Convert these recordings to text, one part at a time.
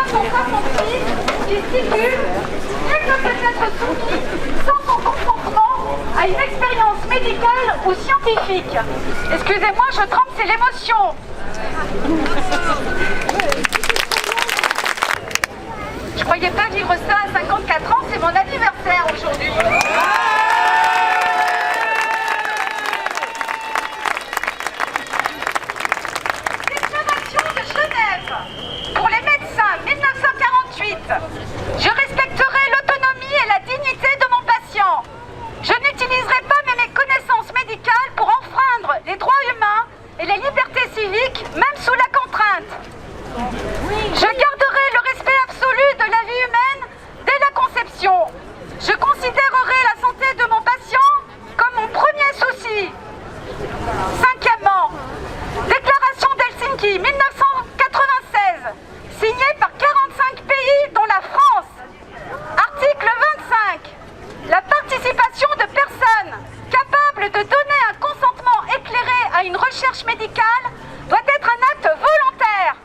166 qui stipule nul ne peut être soumis sans son consentement à une expérience médicale ou scientifique. Excusez-moi, je trempe, c'est l'émotion. Je croyais pas vivre ça à 54 ans, c'est mon anniversaire aujourd'hui. Déclaration de Genève pour les médecins 1948. Je respecterai l'autonomie et la dignité de mon patient. Je n'utiliserai pas mes connaissances médicales pour enfreindre les droits humains et les libertés civiques, même sous la contrainte. Je garderai le respect absolu de la vie humaine dès la conception. Je considérerai la santé de mon patient comme mon premier souci. Cinquièmement, déclaration d'Helsinki 1996, signée par 45 pays dont la France. Article 25. La participation de personnes capables de donner un consentement éclairé à une recherche médicale doit être un acte volontaire.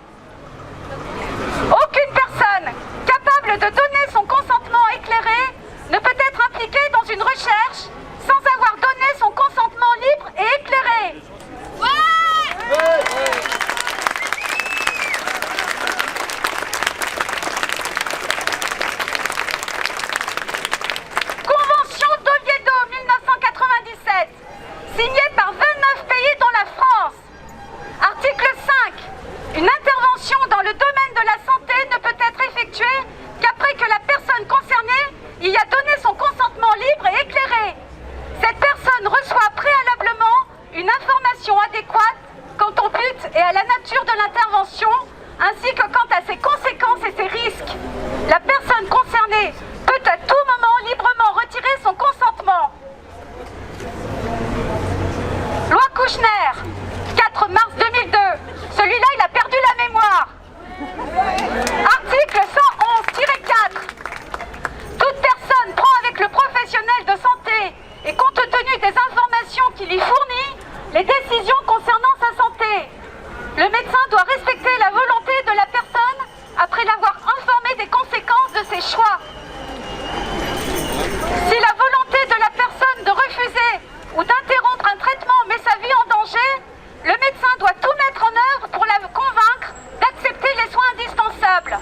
Aucune personne capable de donner son consentement éclairé ne peut être impliquée dans une recherche sans avoir donné son consentement libre et éclairé. Convention d'Oviedo 1997, signée par 29 pays dont la France. Article 5. Une intervention dans le domaine de la santé ne peut être effectuée qu'après que la personne concernée y a donné son consentement libre et éclairé. Cette personne reçoit préalablement une information adéquate quant au but et à la nature de l'intervention, ainsi que quant à ses conséquences et ses risques. La personne concernée peut à tout moment librement retirer son consentement. Loi Kouchner, 4 mars 2002. Celui-là, il a perdu la mémoire. Article 111-4. Toute personne prend avec le professionnel de santé et compte tenu des informations qu'il lui fournit, les décisions concernant sa santé. Le médecin doit respecter la volonté de la personne après l'avoir informé des conséquences de ses choix. Si la volonté de la personne de refuser ou d'interrompre un traitement met sa vie en danger, le médecin doit tout mettre en œuvre pour la convaincre d'accepter les soins indispensables.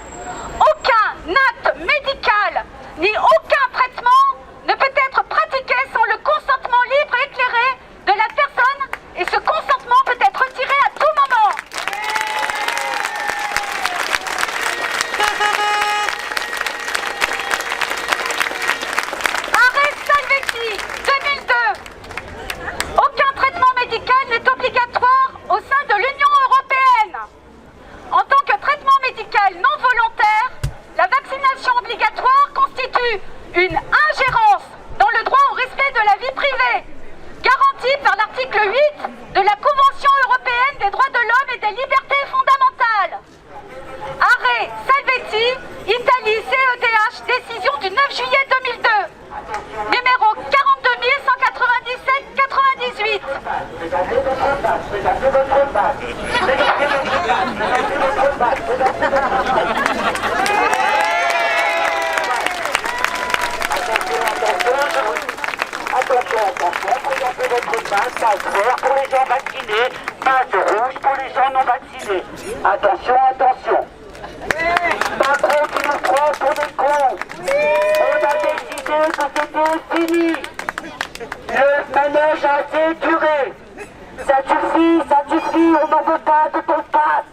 Aucun acte médical ni aucun traitement ne peut être pratiqué sans le consentement libre et éclairé de la personne, et ce consentement peut être retiré à tout moment. Arrêt Salvetti 2002. Aucun traitement médical n'est obligatoire au sein de l'Union européenne. En tant que traitement médical non volontaire, la vaccination obligatoire constitue une ingérence dans le droit au respect de la vie privée, garantie par l'article 8 de la Convention européenne des droits de l'homme et des libertés fondamentales. Arrêt Salvetti, Italie CEDH, décision du 9 juillet 2002, numéro 42 197-98. Présentez votre passe vert pour les gens vaccinés, passe rouge pour les gens non vaccinés. Attention, attention. Macron qui nous prend pour des cons. On a décidé que c'était fini. Le manège a assez duré. Ça suffit, on n'en veut pas de ton passe.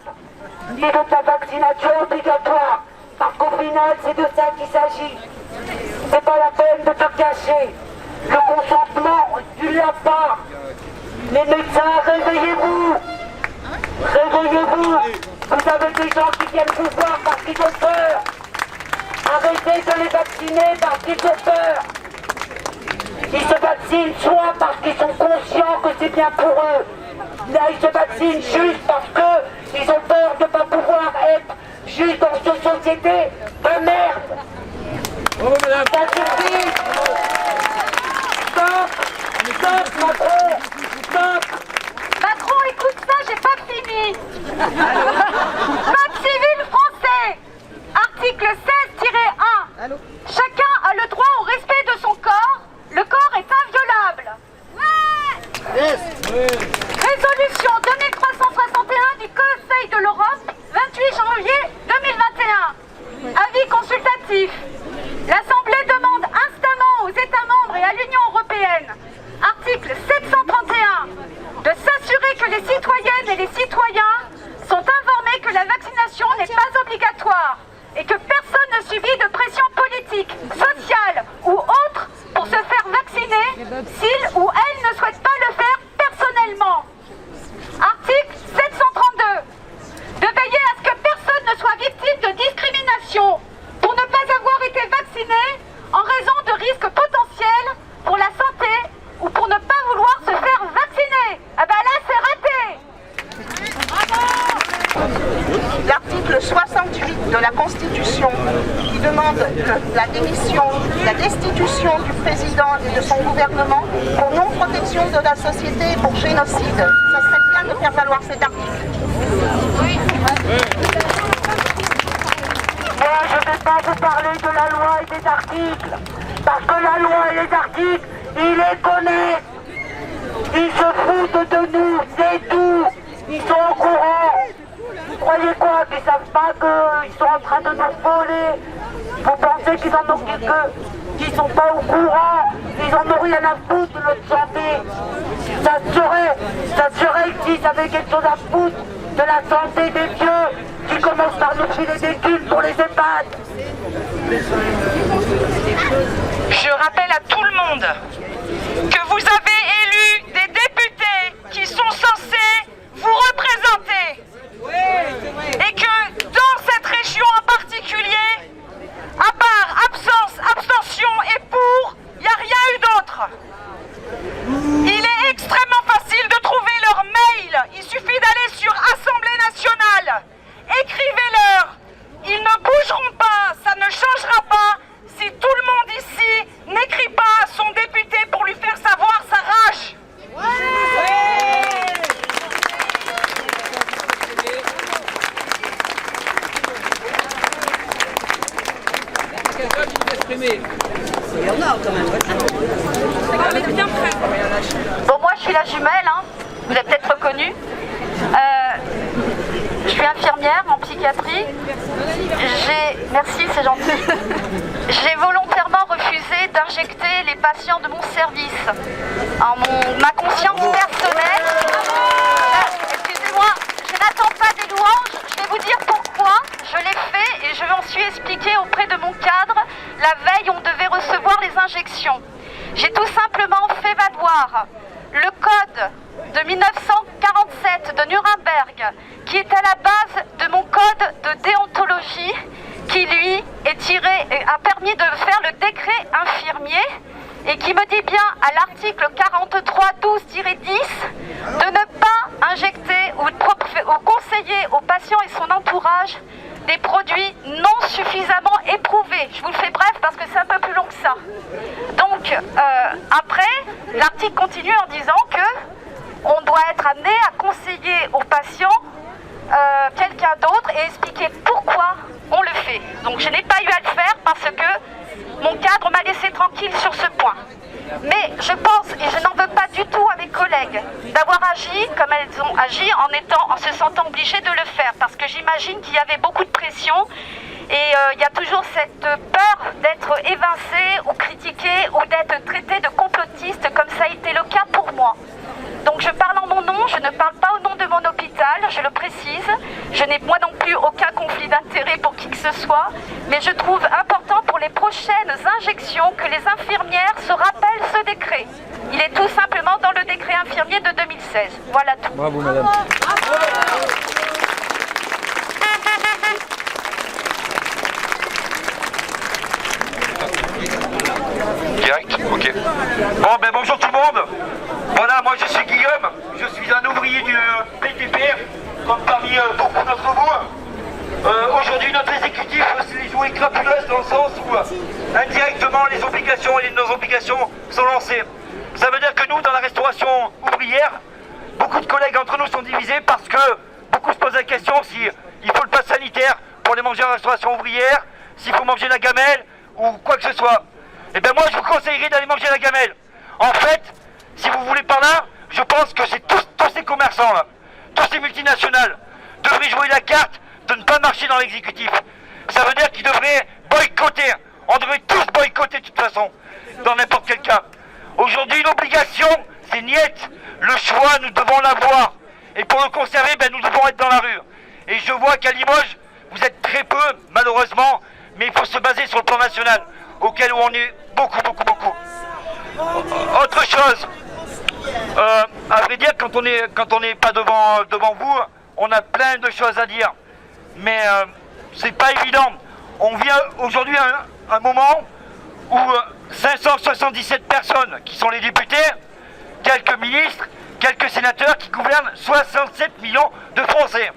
Ni de ta vaccination obligatoire. Parce qu'au final, c'est de ça qu'il s'agit. C'est pas la peine de te cacher. Le consentement, tu l'as pas. Les médecins, réveillez-vous. Réveillez-vous. Vous avez des gens qui viennent vous voir parce qu'ils ont peur. Arrêtez de les vacciner parce qu'ils ont peur. Ils se vaccinent soit parce qu'ils sont conscients que c'est bien pour eux. Là, ils se vaccinent juste parce qu'ils ont peur de ne pas pouvoir être juste dans cette société de merde. Ça suffit. Stop. Stop, Macron. Stop. Macron, écoute ça, j'ai pas fini. Code civil français, Chacun a le droit au respect de son corps. Le corps est inviolable. Résolution 2361 du Conseil de l'Europe, 28 janvier 2021. Avis consultatif. L'Assemblée demande instamment aux États membres et à l'Union européenne, article 731, de s'assurer que les citoyennes et les citoyens sont informés que la vaccination n'est pas obligatoire et que personne ne subit de pression politique, sociale ou autre pour se faire vacciner s'il ou elle ne souhaite pas le faire personnellement. Article 732. De veiller à ce que personne ne soit victime de discrimination pour ne pas avoir été vacciné en raison de risques potentiels pour la santé ou pour ne pas vouloir se faire vacciner. Ah ben là, c'est raté. L'article 68 de la Constitution qui demande la démission, la destitution du président et de son gouvernement pour non-protection de la société et pour génocide. Ça serait bien de faire valoir cet article. Moi, je ne vais pas vous parler de la loi et des articles, parce que la loi et les articles, ils les connaissent. Ils se foutent de nous, c'est tout. Ils sont au courant. Vous croyez quoi? Qu'ils savent pas qu'ils sont en train de nous voler? Vous pensez qu'ils en ont qu'ils sont pas au courant? Ils en ont rien à foutre de notre santé. Ça se serait qu'ils avaient quelque chose à foutre de la santé des vieux qui commencent par nous filer des thunes pour les EHPAD. Je rappelle à tout le monde que vous avez élu des députés qui sont censés vous représenter. Et que dans cette région en particulier, à part abstention et pour, il n'y a rien eu d'autre. Il est extrêmement facile de trouver leur mail. Il suffit d'aller sur Assemblée nationale. Écrivez-leur. Ils ne bougeront pas. Ça ne changera pas si tout le monde ici n'écrit pas à son député pour lui faire savoir sa rage. Bon, moi je suis la jumelle, hein. Vous avez peut-être reconnu. Je suis infirmière en psychiatrie. Merci, c'est gentil. J'ai volontairement refusé d'injecter les patients de mon service. Ma conscience personnelle. Excusez-moi, je n'attends pas des louanges. Je vais vous dire pourquoi je l'ai fait et je m'en suis expliqué auprès de mon cadre. La veille, on devait recevoir les injections. J'ai tout simplement fait valoir le code de 1947 de Nuremberg, qui est à la base de mon code de déontologie, qui lui a permis de faire le décret infirmier et qui me dit bien à l'article 43.12-10 de ne pas injecter ou conseiller aux patients et son entourage des produits non suffisamment éprouvés. Je vous le fais bref parce que c'est un peu plus long que ça. Donc, après, l'article continue en disant que on doit être amené à conseiller aux patients quelqu'un d'autre et expliquer pourquoi on le fait. Donc, je n'ai pas eu à le faire parce que mon cadre m'a laissé tranquille sur ce point. Mais je pense, et je n'en veux pas du tout à mes collègues, d'avoir agi comme elles ont agi en se sentant obligées de le faire. Parce que j'imagine qu'il y avait beaucoup de pression et il y a toujours cette peur d'être évincé ou critiqué ou d'être traité de complotiste comme ça a été le cas pour moi. Donc je parle en mon nom, je ne parle pas au nom de mon hôpital, je le précise. Je n'ai moi non plus aucun conflit d'intérêt pour qui que ce soit. Mais je trouve important pour les prochaines injections que les infirmières se rappellent ce décret. Il est tout simplement dans le décret infirmier de 2016. Voilà tout. Bravo madame. Direct, ok. Bon, ben bonjour tout le monde. Voilà, moi je suis Guillaume, je suis un ouvrier du PTPR, comme parmi beaucoup d'entre vous. Aujourd'hui, notre exécutif s'est joué crapuleuse dans le sens où indirectement les obligations et les non-obligations sont lancées. Ça veut dire que nous, dans la restauration ouvrière, beaucoup de collègues entre nous sont divisés parce que beaucoup se posent la question s'il faut le pass sanitaire pour aller manger en restauration ouvrière, s'il faut manger la gamelle ou quoi que ce soit, eh bien moi je vous conseillerais d'aller manger la gamelle. En fait, si vous voulez par là, je pense que c'est tous ces commerçants là, tous ces multinationales, devraient jouer la carte de ne pas marcher dans l'exécutif. Ça veut dire qu'ils devraient boycotter. On devrait tous boycotter de toute façon, dans n'importe quel cas. Aujourd'hui, l'obligation, c'est niette. Le choix, nous devons l'avoir. Et pour le conserver, ben, nous devons être dans la rue. Et je vois qu'à Limoges, vous êtes très peu, malheureusement, mais il faut se baser sur le plan national, auquel on est beaucoup. Autre chose, à vrai dire, quand on n'est pas devant vous, on a plein de choses à dire. Mais c'est pas évident. On vient aujourd'hui à un moment où 577 personnes qui sont les députés, quelques ministres, quelques sénateurs qui gouvernent 67 millions de Français.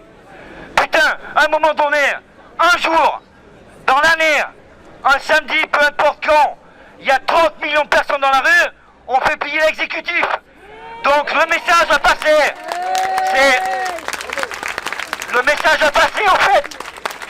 Putain, à un moment donné, un jour, dans l'année, un samedi, peu importe quand, il y a 30 millions de personnes dans la rue, on fait plier l'exécutif. Donc le message à passer, le message à passer en fait,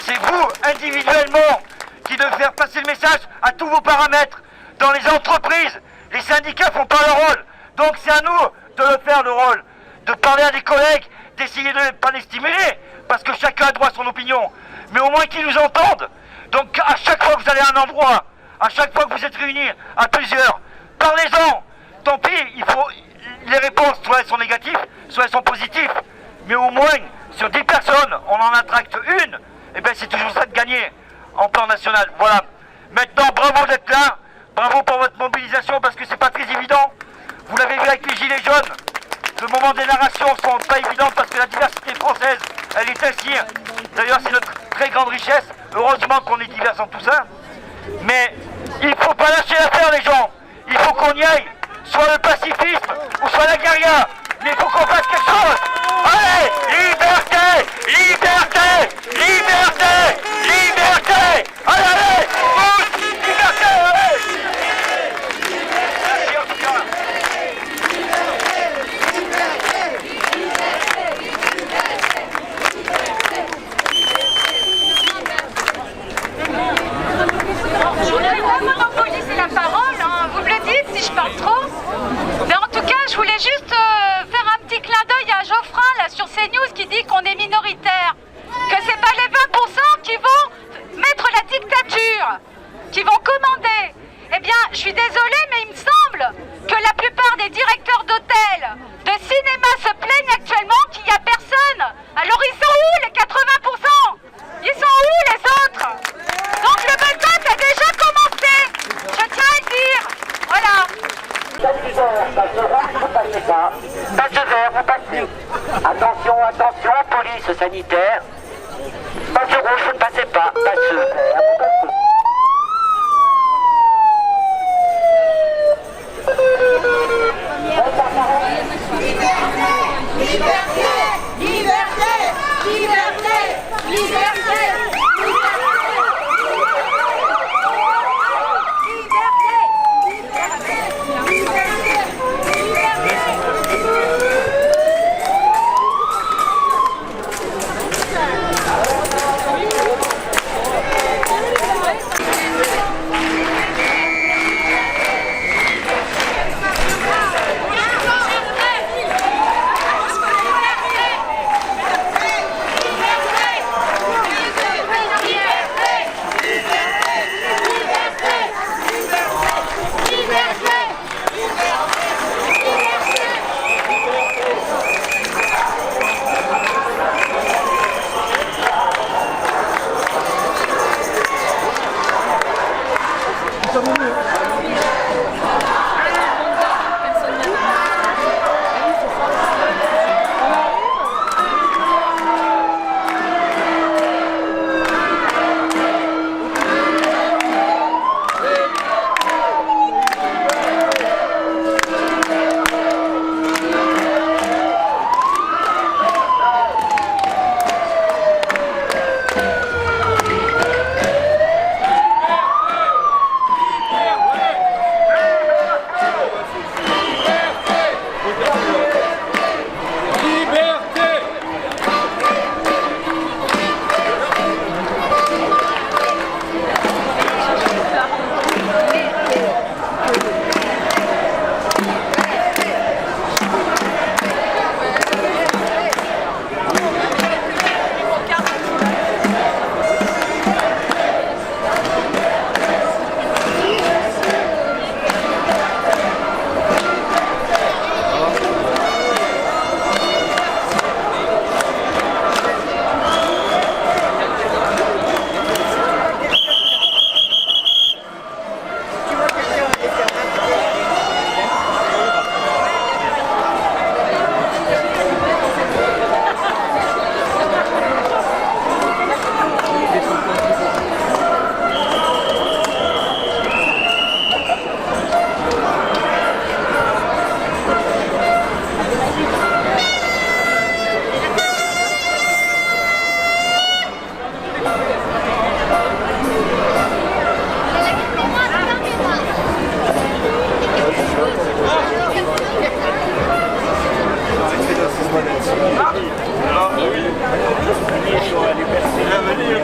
c'est vous individuellement qui devez faire passer le message à tous vos paramètres. Dans les entreprises, les syndicats font pas leur rôle. Donc c'est à nous de le faire le rôle, de parler à des collègues, d'essayer de ne pas les stimuler, parce que chacun a droit à son opinion, mais au moins qu'ils nous entendent. Donc à chaque fois que vous allez à un endroit, à chaque fois que vous êtes réunis à plusieurs, parlez-en. Tant pis, les réponses, soit elles sont négatives, soit elles sont positives. Mais au moins, sur 10 personnes, on en attracte une, et bien c'est toujours ça de gagner en plan national. Voilà. Maintenant, bravo d'être là, bravo pour votre mobilisation, parce que c'est pas très évident. Vous l'avez vu avec les gilets jaunes, le moment des narrations sont pas évidentes parce que la diversité française, elle est ainsi. D'ailleurs, c'est notre très grande richesse. Heureusement qu'on est divers en tout ça. Mais il faut pas lâcher l'affaire, les gens. Il faut qu'on y aille. Soit le pacifisme, ou soit la guérilla. Mais il faut qu'on fasse quelque chose. Allez, liberté, liberté, liberté, liberté. Allez, tous, liberté, allez. Merci en tout cas. Je voudrais pas monopoliser la parole, hein. Vous me le dites si je parle trop. Mais en tout cas, je voulais juste faire un petit clin d'œil à Geoffrin là sur CNews qui dit qu'on est minoritaire. Que c'est pas les 20% qui vont mettre la dictature, qui vont commander. Eh bien, je suis désolée, mais il me semble que la plupart des directeurs d'hôtels, de cinéma se plaignent actuellement qu'il n'y a personne. Alors ils sont où les 80%? Ils sont où les autres? Donc le boycott a déjà commencé. Je tiens à le dire. Voilà. Passe rouge, vous passez pas. Passe vert, vous passez. Attention, attention, police sanitaire. Passe rouge, vous ne passez pas. Passe vert, vous passez.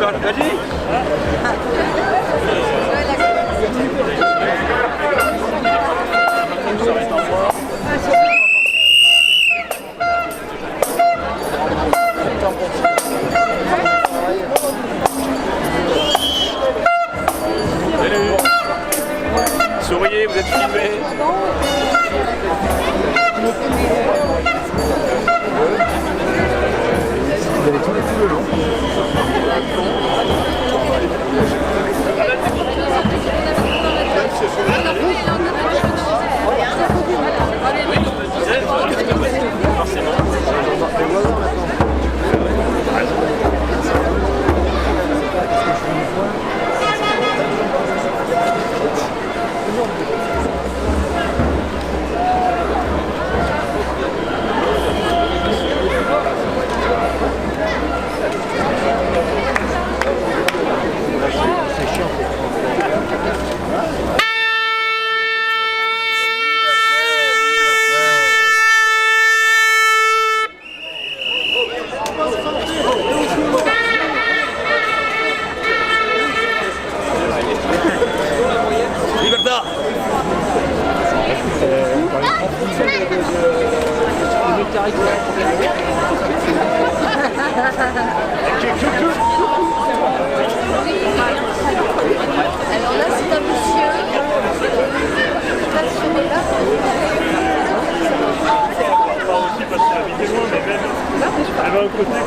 Vas-y. Souriez, vous êtes filmés. Vous allez tourner tout le long. Alors là, c'est un monsieur. Pas aussi parce que la vidéo, mais même. Elle va au côté.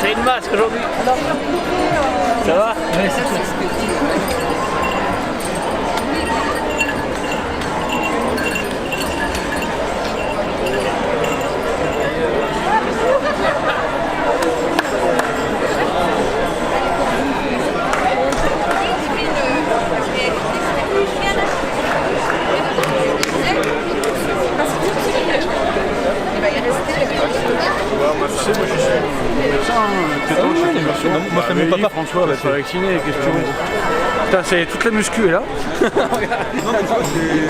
T'as une masque aujourd'hui. Ça va? Oui, c'est sûr. Moi, c'est mon papa François, va se faire vacciner, qu'est-ce que tu veux? Putain, c'est toute la muscu est là. Non, mais toi, c'est...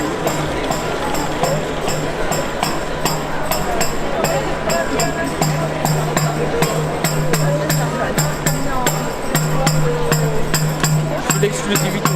L'exclusivité.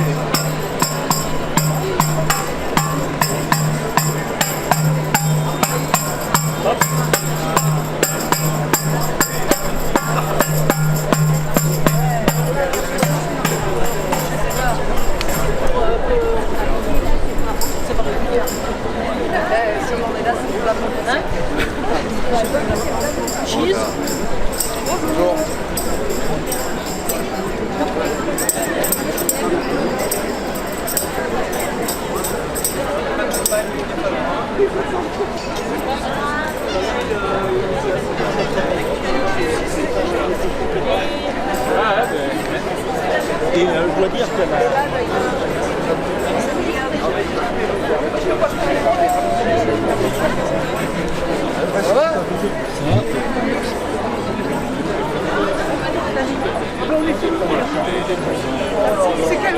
Cheese. Bonjour. Et je dois dire que Ça va? C'est quel...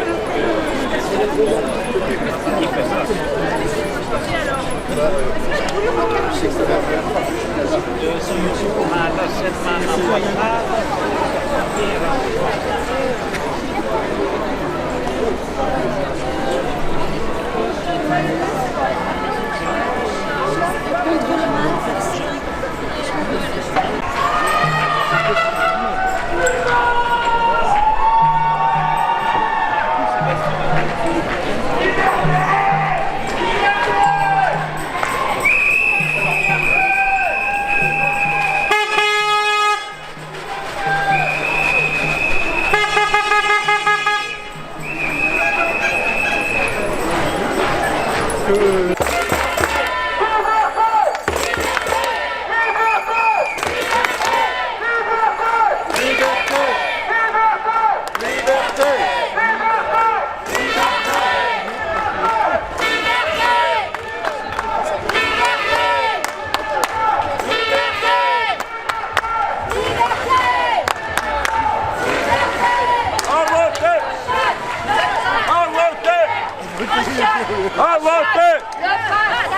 Avancer!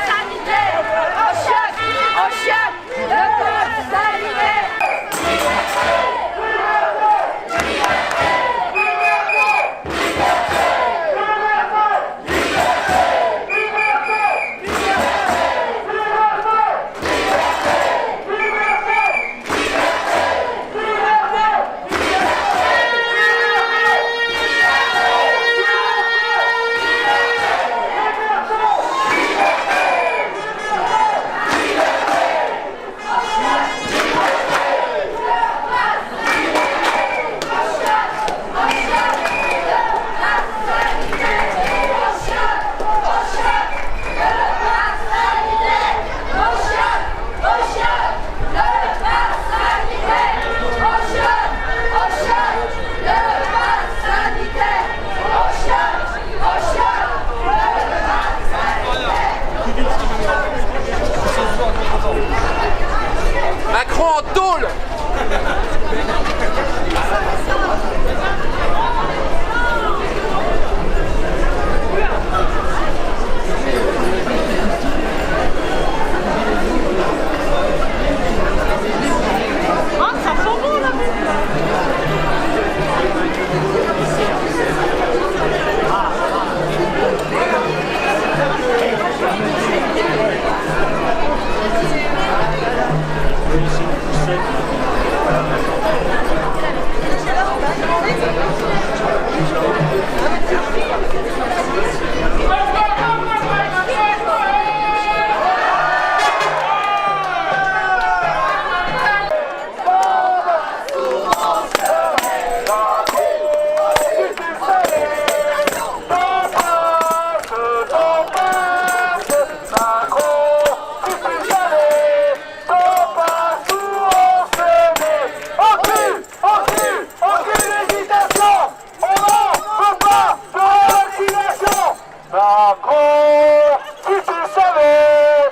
Macron, si tu savais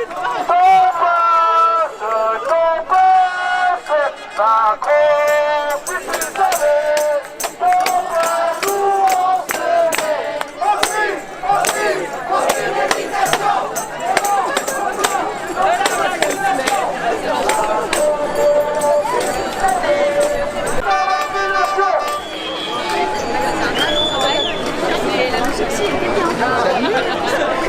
qu'on passe, Macron, si tu savais qu'on passe où on se met. Liberté!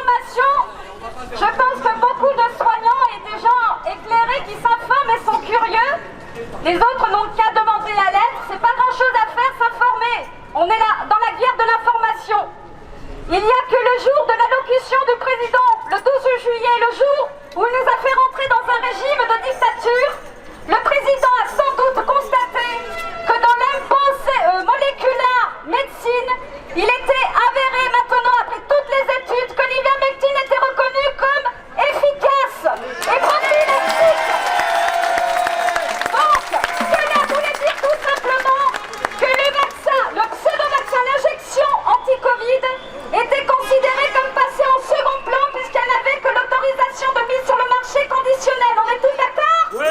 l'information, je pense que beaucoup de soignants et des gens éclairés qui s'informent et sont curieux, les autres n'ont qu'à demander à l'aide, c'est pas grand chose à faire, s'informer. On est là dans la guerre de l'information. Il n'y a que le jour de l'allocution du président, le 12 juillet, le jour où il nous a fait rentrer dans un régime de dictature, le président a sans doute constaté que dans moléculaire médecine, il était avéré maintenant, après toutes les études, que l'ivermectine était reconnue comme efficace et prophylaxique. Donc, cela voulait dire tout simplement que le pseudo-vaccin, l'injection anti-Covid, était considéré comme passé en second plan puisqu'elle n'avait que l'autorisation de mise sur le marché conditionnelle. On est tous d'accord? Oui.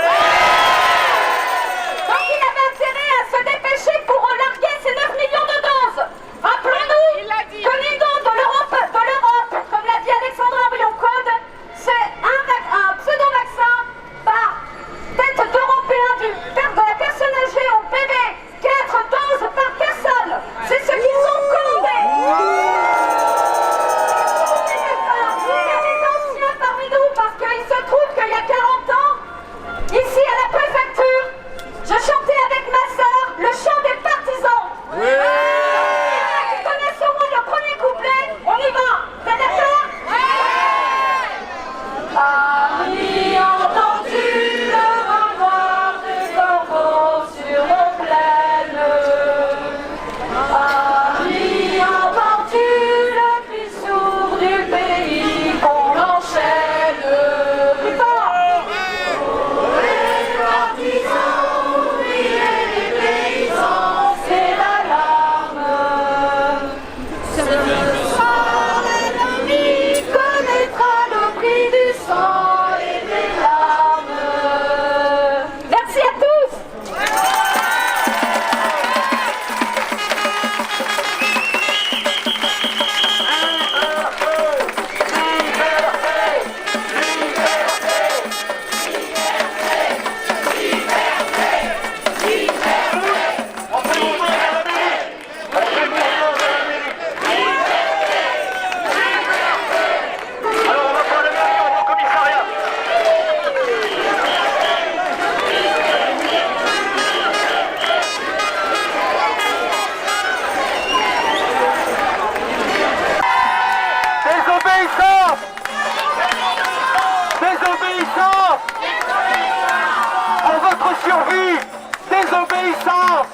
Donc il avait intérêt à se dépêcher pour relarguer ces 9 millions de doses. Rappelons-nous que l'idée de l'Europe, comme l'a dit Alexandra Brion-Code, c'est un pseudo-vaccin par tête d'Européen de la personne âgée au PV, 4 doses par personne. C'est ce qu'ils ont commandé. Il y a des anciens parmi nous parce qu'il se trouve qu'il y a 40 ans, ici à la préfecture, je chantais avec ma sœur le chant des partisans. Oui. Qui connaissent au moins le premier couplet, on y va. Vous êtes d'accord? Oui. Paris, entends-tu le vent noir des corbeaux sur nos plaines? Paris, entends-tu le cri sourd du pays qu'on enchaîne? Plus fort. Les partisans, oubliez les paysans, c'est l'alarme. Ce soir, l'ennemi connaîtra le prix du sang et des larmes. Merci à tous. Alors on va prendre le camion au commissariat. Désobéissance! Désobéissance! Pour votre survie! Désobéissance!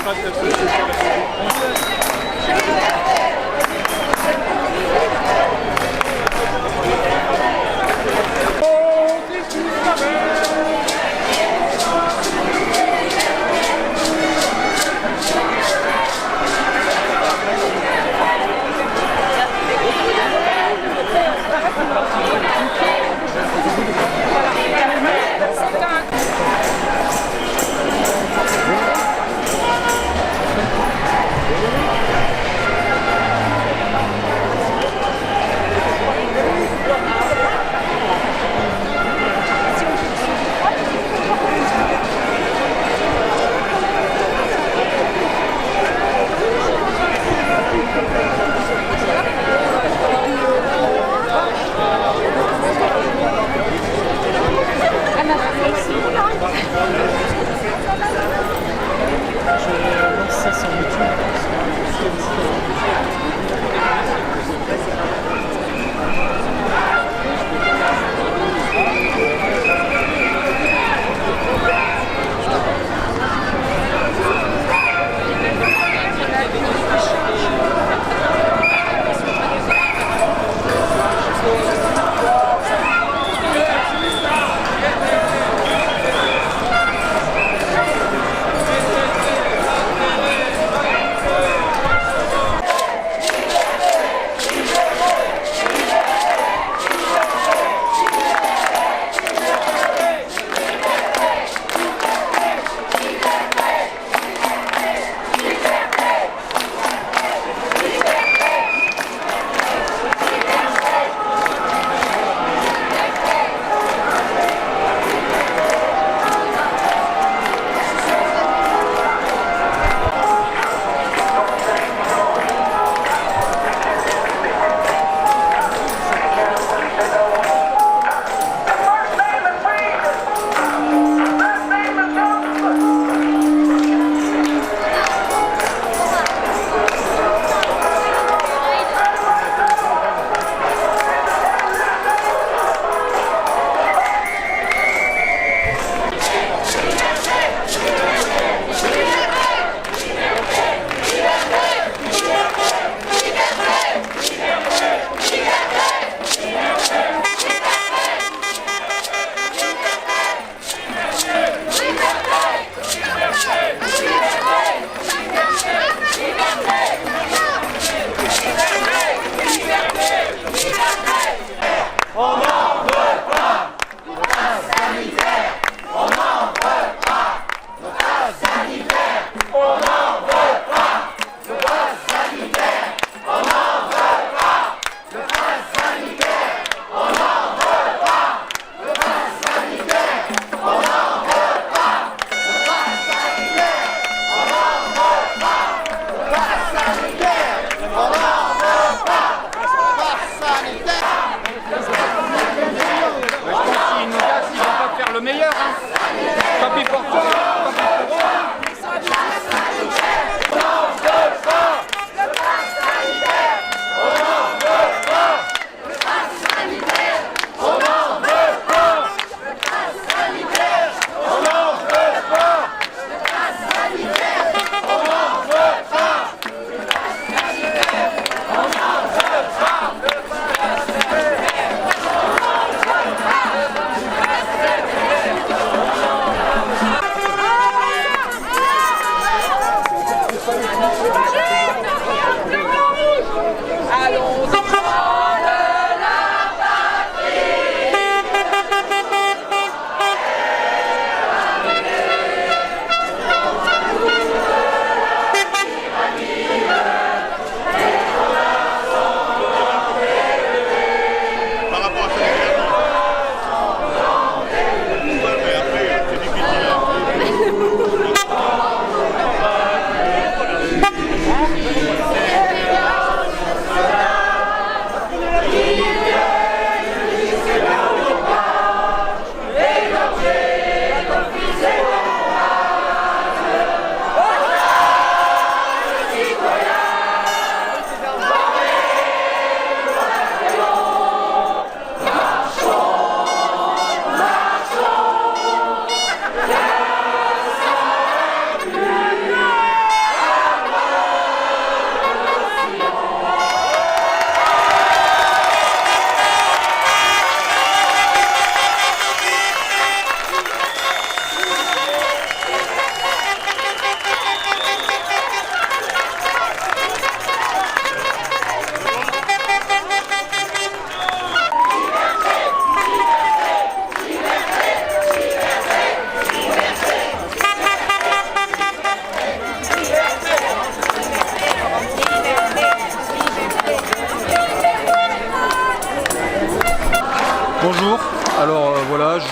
Après, c'est difficile.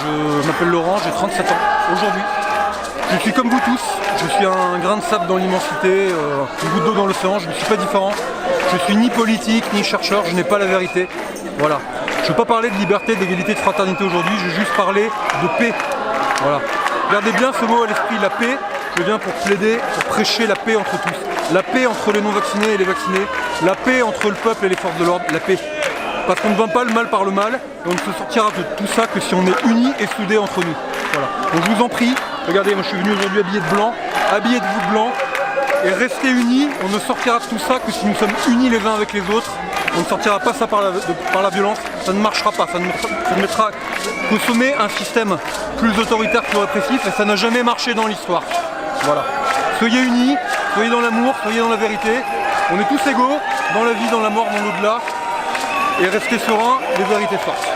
je m'appelle Laurent, j'ai 37 ans aujourd'hui. Je suis comme vous tous, je suis un grain de sable dans l'immensité, une goutte d'eau dans l'océan, je ne suis pas différent. Je suis ni politique, ni chercheur, je n'ai pas la vérité. Voilà. Je ne veux pas parler de liberté, d'égalité, de fraternité aujourd'hui, je veux juste parler de paix. Voilà. Gardez bien ce mot à l'esprit, la paix. Je viens pour plaider, pour prêcher la paix entre tous. La paix entre les non-vaccinés et les vaccinés. La paix entre le peuple et les forces de l'ordre. La paix. Parce qu'on ne vainc pas le mal par le mal. Et on ne se sortira de tout ça que si on est unis et soudés entre nous. Voilà. Donc je vous en prie, regardez, moi je suis venu aujourd'hui habillé de blanc. Habillez-vous de blanc. Et restez unis. On ne sortira de tout ça que si nous sommes unis les uns avec les autres. On ne sortira pas ça par la violence. Ça ne marchera pas. Ça ne mettra qu'au sommet un système plus autoritaire, plus répressif. Et ça n'a jamais marché dans l'histoire. Voilà. Soyez unis, soyez dans l'amour, soyez dans la vérité. On est tous égaux, dans la vie, dans la mort, dans l'au-delà. Et restez sereins, les vérités fortes.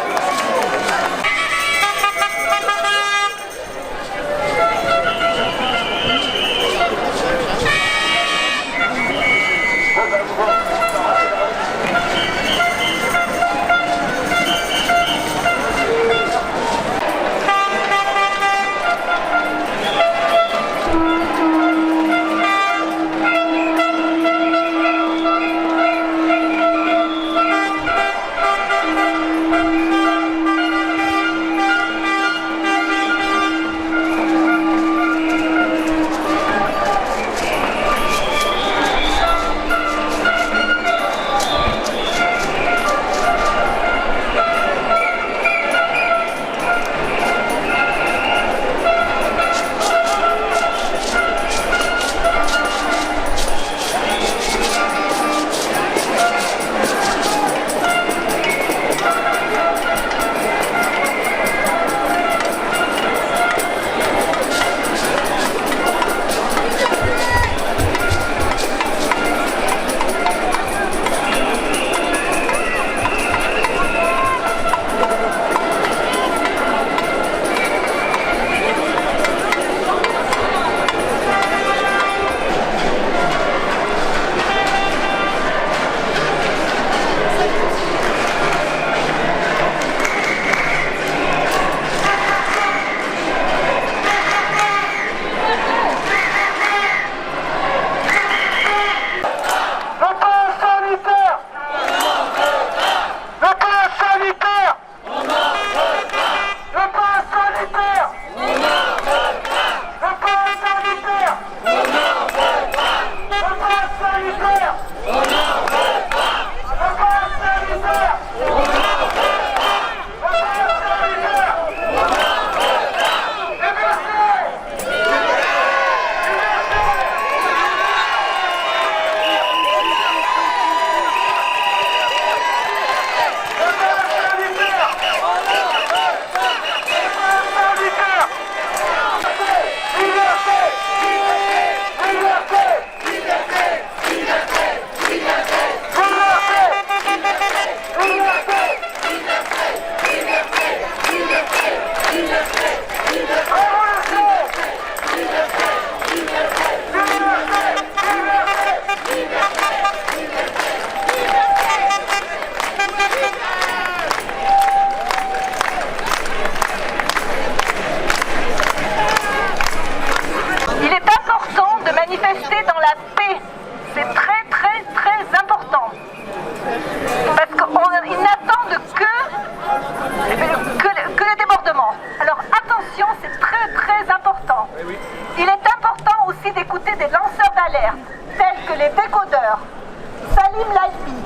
Salim Lalbi.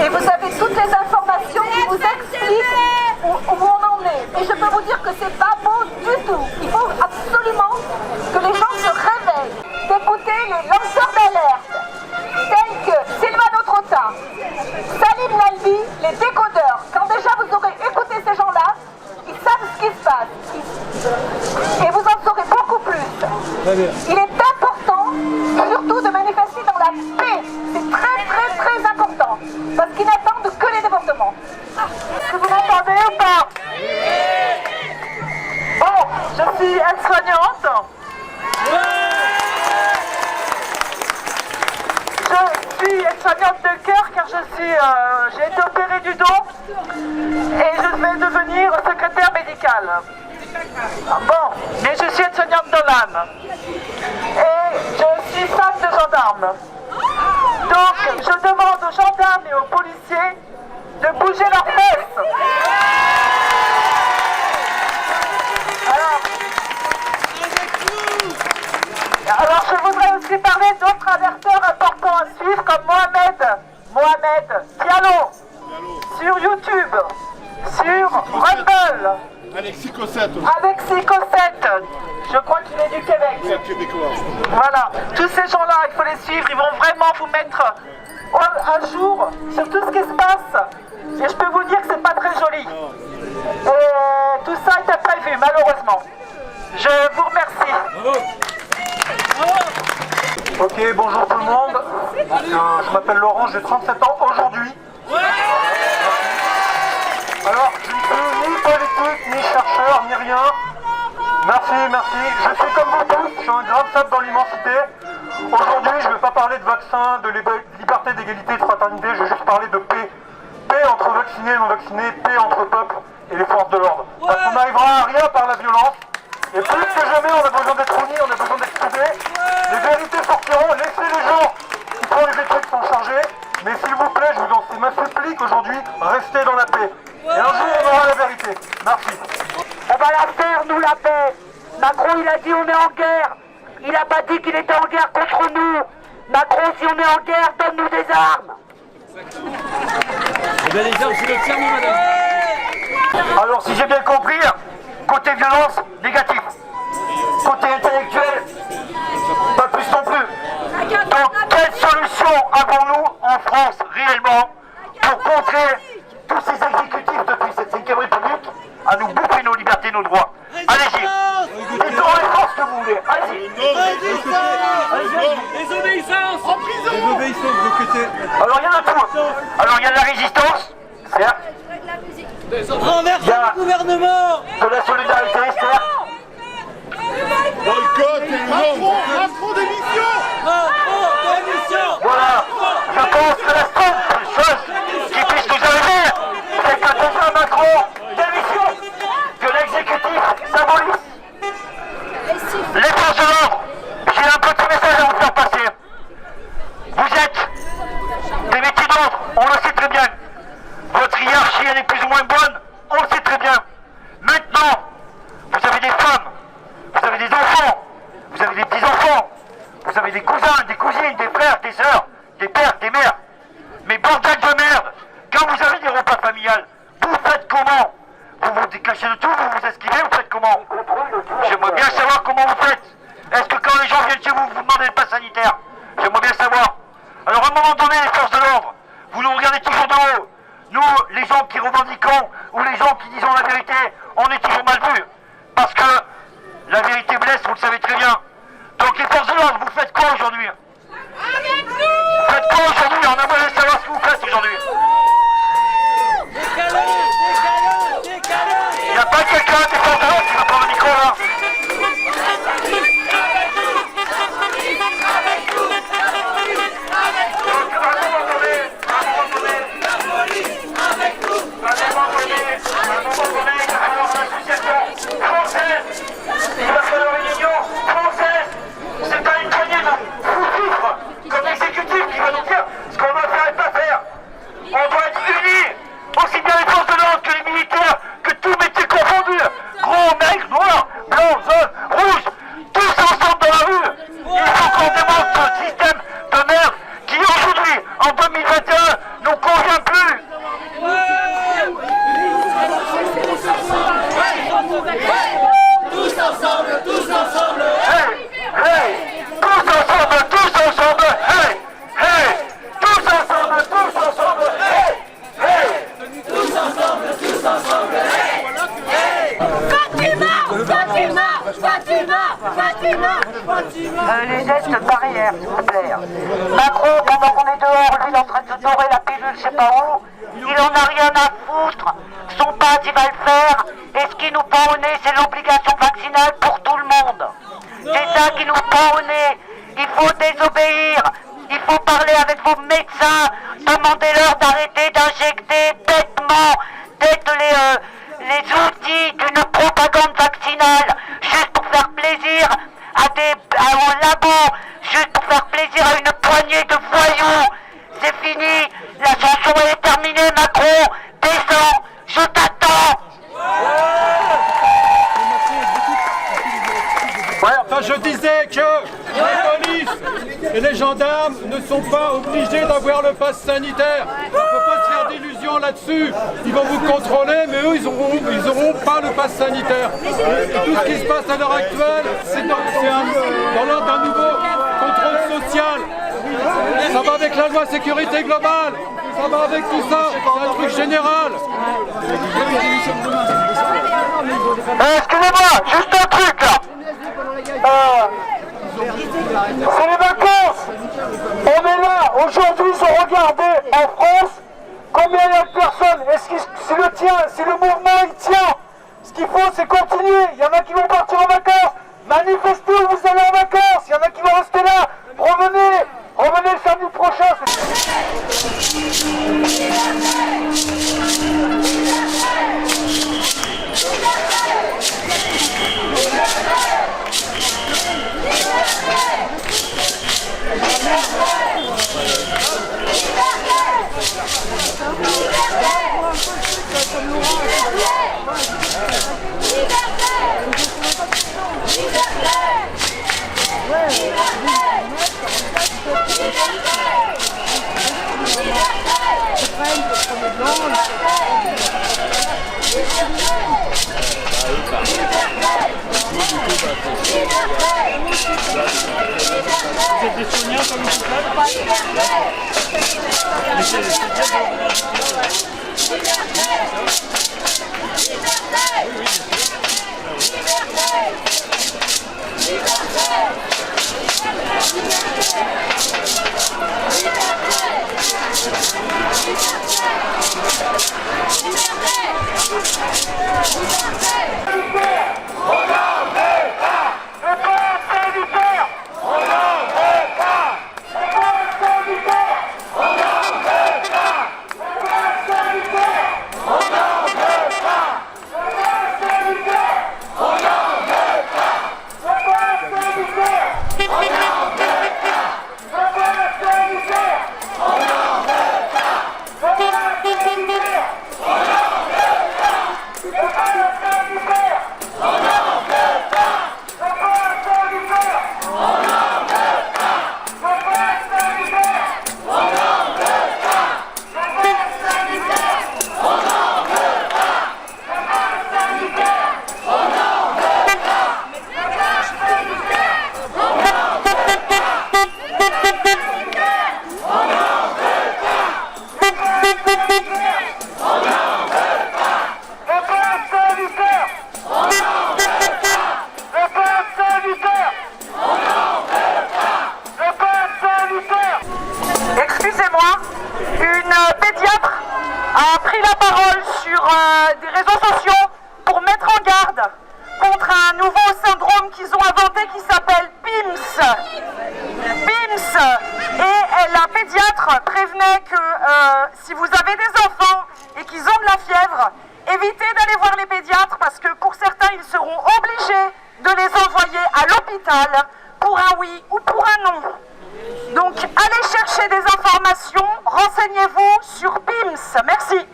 Et vous avez toutes les informations qui vous expliquent où on en est. Et je peux vous dire que c'est pas beau du tout. Il faut absolument que les gens se réveillent, d'écouter les lanceurs d'alerte, tels que Silvano Trotta, Salim Lalbi, les décodeurs. Quand déjà vous aurez écouté ces gens-là, ils savent ce qui se passe. Et vous en saurez beaucoup plus. Il est important, surtout, de manifester dans la paix. C'est très important. Parce qu'ils n'attendent que les débordements. Est-ce que vous m'entendez ou pas? Bon, je suis aide-soignante. Je suis aide-soignante de cœur car j'ai été opérée du dos et je vais devenir secrétaire médicale. Bon, mais je suis aide-soignante dans l'âme. Et je suis femme de gendarme. Donc, je demande aux gendarmes et aux policiers de bouger leurs fesses. Alors, je voudrais aussi parler d'autres alerteurs importants à suivre, comme Mohamed Diallo, sur YouTube, sur Rumble. Alexis Cossette. Alexis Cossette, je crois qu'il est du Québec. C'est québécois. Voilà, tous ces gens-là, il faut les suivre, ils vont vraiment vous mettre à jour sur tout ce qui se passe. Et je peux vous dire que c'est pas très joli. Et tout ça était prévu, malheureusement. Je vous remercie. Ok, bonjour tout le monde. Je m'appelle Laurent, j'ai 37 ans aujourd'hui. Alors, je ne suis ni politique, ni chercheur, ni rien. Merci. Je suis comme vous tous, je suis un grain de sable dans l'immensité. Aujourd'hui, je ne vais pas parler de vaccins, de liberté, d'égalité, de fraternité, je vais juste parler de paix. Paix entre vaccinés et non vaccinés, paix entre peuples et les forces de l'ordre. Parce qu'on n'arrivera à rien par la violence. Et plus que jamais, on a besoin d'être unis, on a besoin d'être soudés. Les vérités sortiront, laissez les gens qui font les écrits sont chargés. Mais s'il vous plaît, je vous en ma supplique aujourd'hui, restez dans la paix. Et un jour, on aura la vérité. Merci. On va la faire, nous, la paix. Macron, il a dit on est en guerre. Il n'a pas dit qu'il était en guerre contre nous. Macron, si on est en guerre, donne-nous des armes. Eh bien, les armes, c'est le serment, madame. Alors si j'ai bien compris, côté violence, négatif. Côté intellectuel, pas plus non plus. Donc quelle solution avons-nous en France réellement pour contrer tous ces exécutifs depuis cette 5e République à nous bouffer nos libertés, nos droits? Allez-y, les forces que vous voulez, allez-y. Les obéissances. En prison. Les obéissances de côté. Alors il y en a tout. Alors il y a de la résistance, certes. Renverser le gouvernement. De la solidarité, certes. Boycott et Macron démission. Voilà, je pense que la seule chose qui puisse nous arriver, c'est que déjà Macron démissionne, que l'exécutif s'abolisse. Les forces de l'ordre, j'ai un petit message à vous faire passer. Vous êtes des métiers d'ordre, on le sait très bien. Votre hiérarchie, elle est plus ou moins bonne, on le sait très bien. Maintenant, vous avez des femmes, vous avez des enfants, vous avez des petits-enfants, vous avez des cousins, des cousines, des frères, des sœurs, des pères, des mères. Mais bordel de merde, quand vous avez des repas familiales, vous faites comment? Vous vous décachez de tout, vous vous esquivez, vous faites comment? J'aimerais bien savoir comment vous faites. Est-ce que quand les gens viennent chez vous, vous demandez le pass sanitaire? J'aimerais bien savoir. Alors à un moment donné, les forces de l'ordre, vous nous regardez toujours de haut. Nous, les gens qui revendiquons, ou les gens qui disons la vérité, on est toujours mal vus. Parce que la vérité blesse, vous le savez très bien. Donc les forces de l'ordre, vous faites quoi aujourd'hui? Vous faites quoi aujourd'hui? On a besoin de savoir ce que vous faites aujourd'hui. Il n'y a pas quelqu'un des forces de l'ordre qui va prendre le micro là? Les gestes barrières, s'il vous plaît. Macron, pendant qu'on est dehors, lui, il est en train de se dorer la pilule, je sais pas où. Il en a rien à foutre. Son pass, il va le faire. Et ce qui nous pend au nez, c'est l'obligation vaccinale pour tout le monde. C'est ça qui nous pend au nez. Il faut désobéir. Il faut parler avec vos médecins. Demandez-leur d'arrêter d'injecter bêtement les outils d'une propagande vaccinale. gendarmes ne sont pas obligés d'avoir le pass sanitaire. Il ne faut pas se faire d'illusions là-dessus. Ils vont vous contrôler, mais eux, ils auront pas le pass sanitaire. Et tout ce qui se passe à l'heure actuelle, c'est dans l'ordre d'un nouveau contrôle social. Ça va avec la loi sécurité globale. Ça va avec tout ça. C'est un truc général. Excusez-moi, juste un truc là. C'est les vacances. On est là, aujourd'hui, ils ont regardé en France combien il y a de personnes. Si le mouvement il tient, ce qu'il faut c'est continuer. Il y en a qui vont partir en vacances. Manifestez où vous allez en vacances. Il y en a qui vont rester là. Revenez le samedi prochain. Vous êtes des soignants comme vous des réseaux sociaux pour mettre en garde contre un nouveau syndrome qu'ils ont inventé qui s'appelle PIMS. PIMS. Et la pédiatre prévenait que si vous avez des enfants et qu'ils ont de la fièvre, évitez d'aller voir les pédiatres parce que pour certains, ils seront obligés de les envoyer à l'hôpital pour un oui ou pour un non. Donc allez chercher des informations, renseignez-vous sur PIMS. Merci.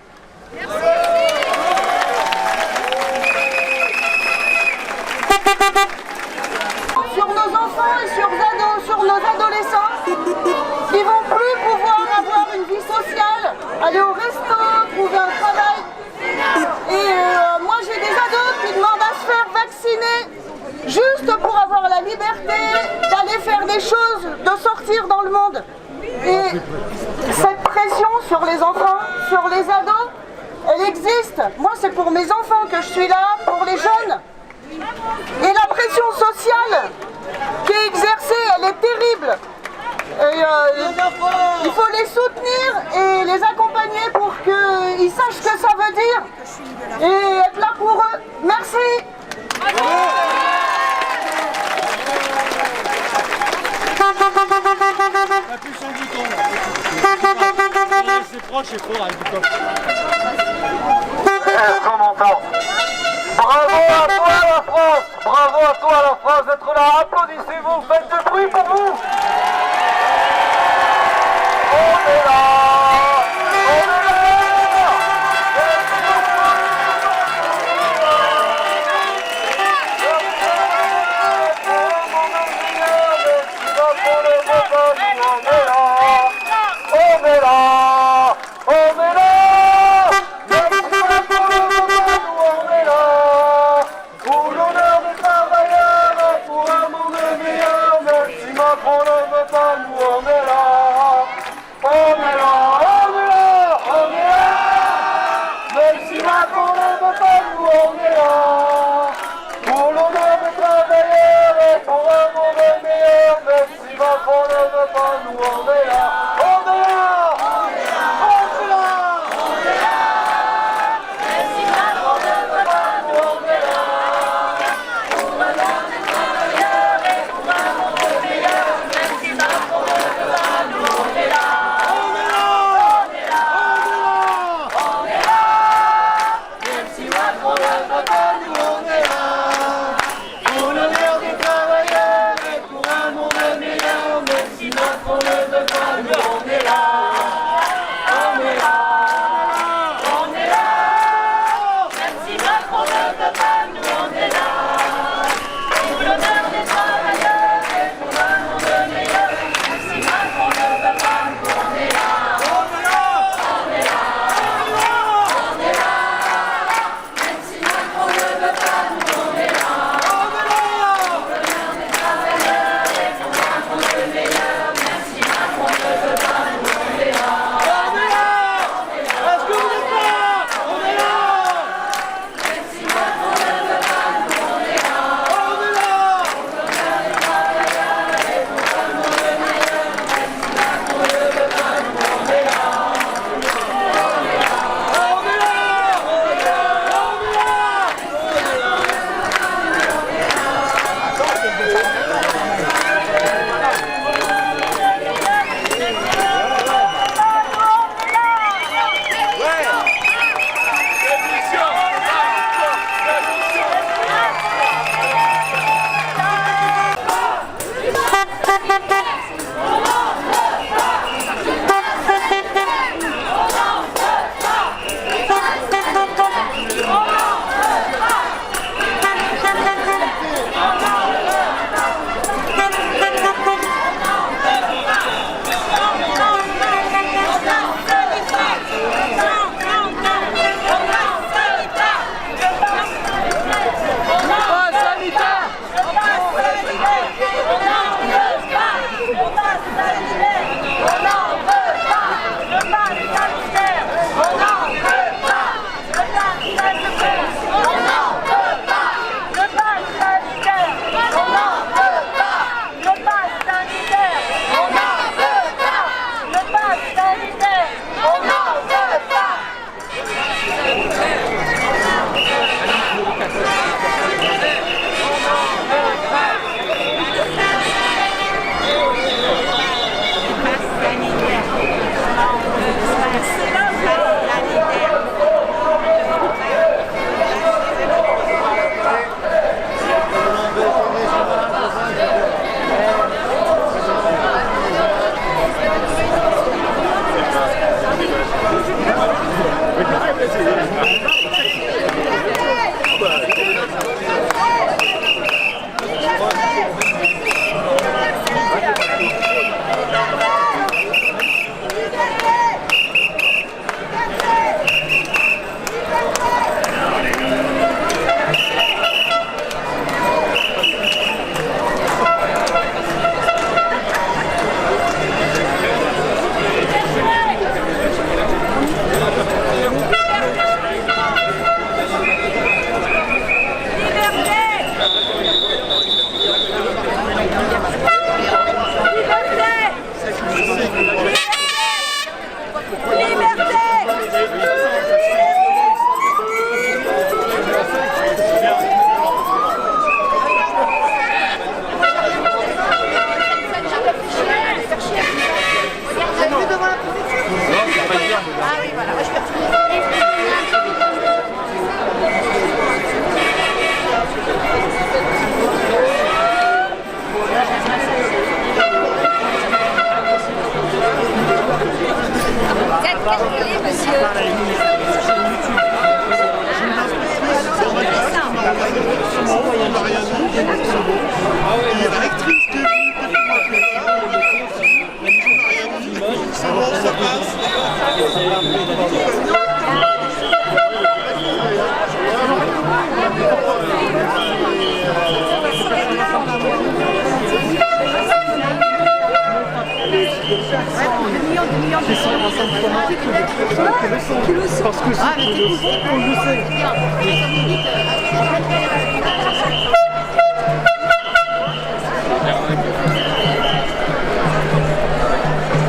Sur nos enfants et sur nos adolescents qui vont plus pouvoir avoir une vie sociale, aller au resto, trouver un travail. Et moi j'ai des ados qui demandent à se faire vacciner juste pour avoir la liberté d'aller faire des choses, de sortir dans le monde. Et cette pression sur les enfants, sur les ados, elle existe. Moi c'est pour mes enfants que je suis là, pour les jeunes. Et la pression sociale qui est exercée, elle est terrible. Et, il faut les soutenir et les accompagner pour qu'ils sachent ce que ça veut dire et être là pour eux. Merci. Plus sans bouton là. C'est proche et fort avec du coffre. Est-ce qu'on m'entend? Bravo à toi la France! Bravo à toi la France d'être là! Applaudissez-vous, faites du bruit pour vous! On est là! On est là! On est là!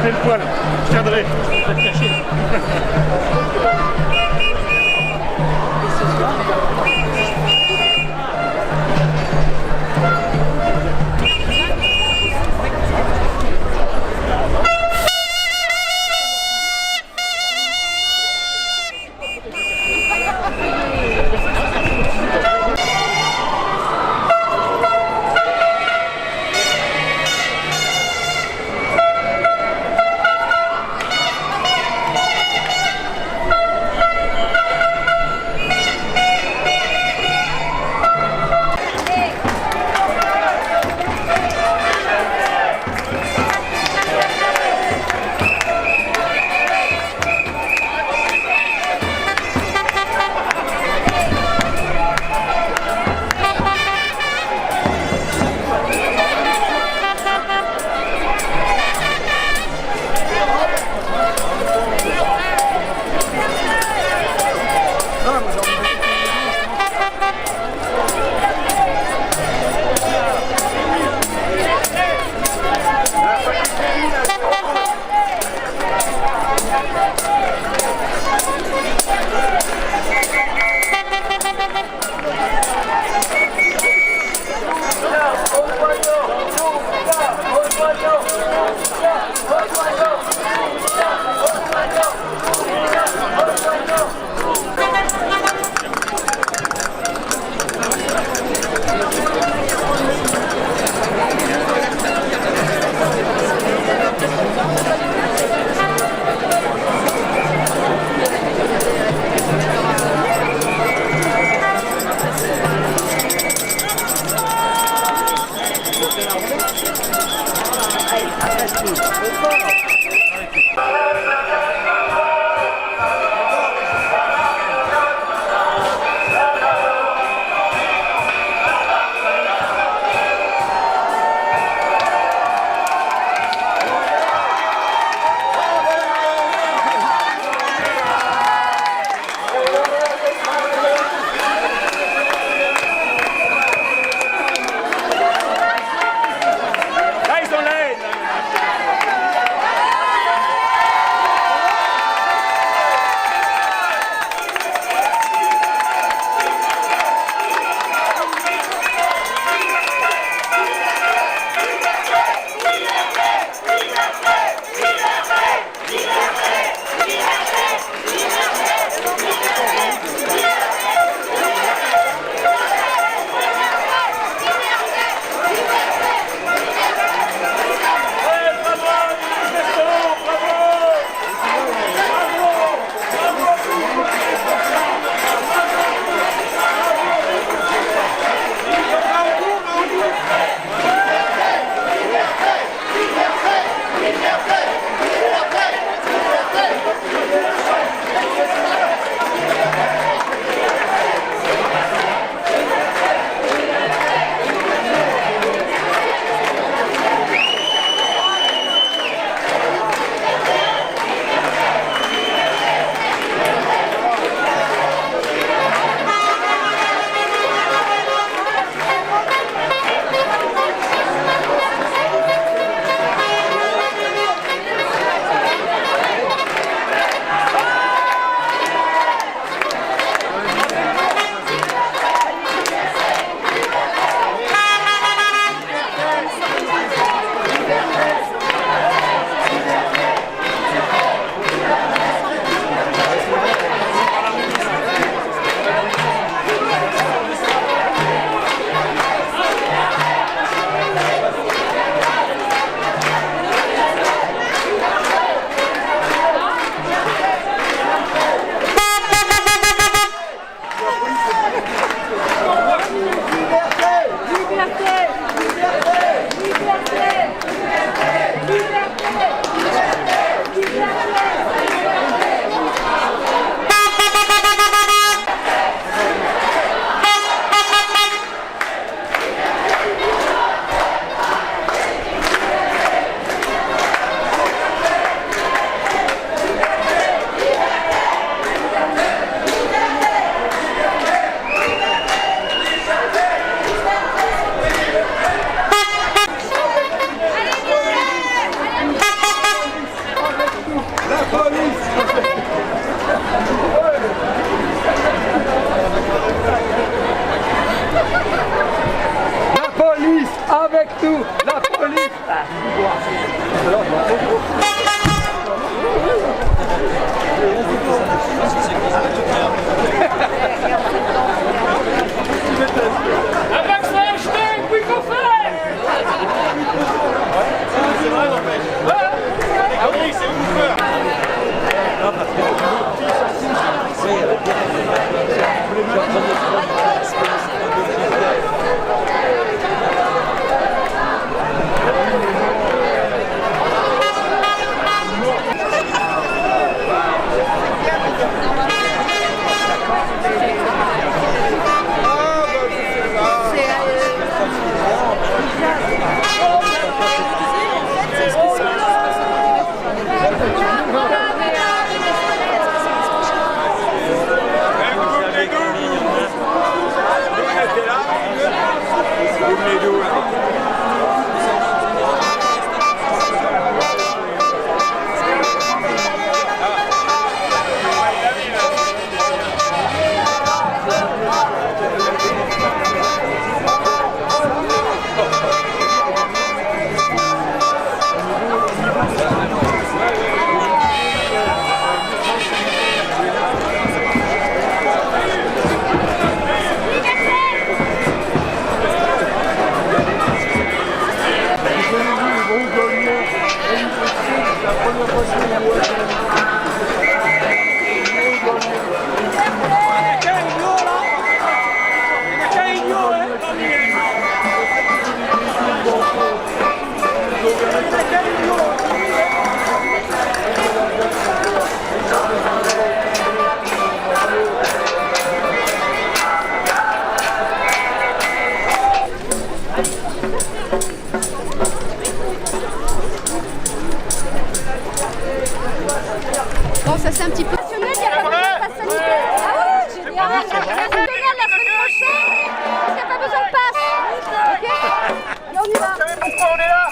Fais le poil, je tiendrai. Je vais te cacher. Bon, ça c'est un petit peu passionnel, il n'y a pas besoin de passe sanitaire. Ah ouais, génial. Je vais venir la semaine prochaine, il n'y a pas besoin de passe. Ok. Et on y va. Vous savez pourquoi on est là?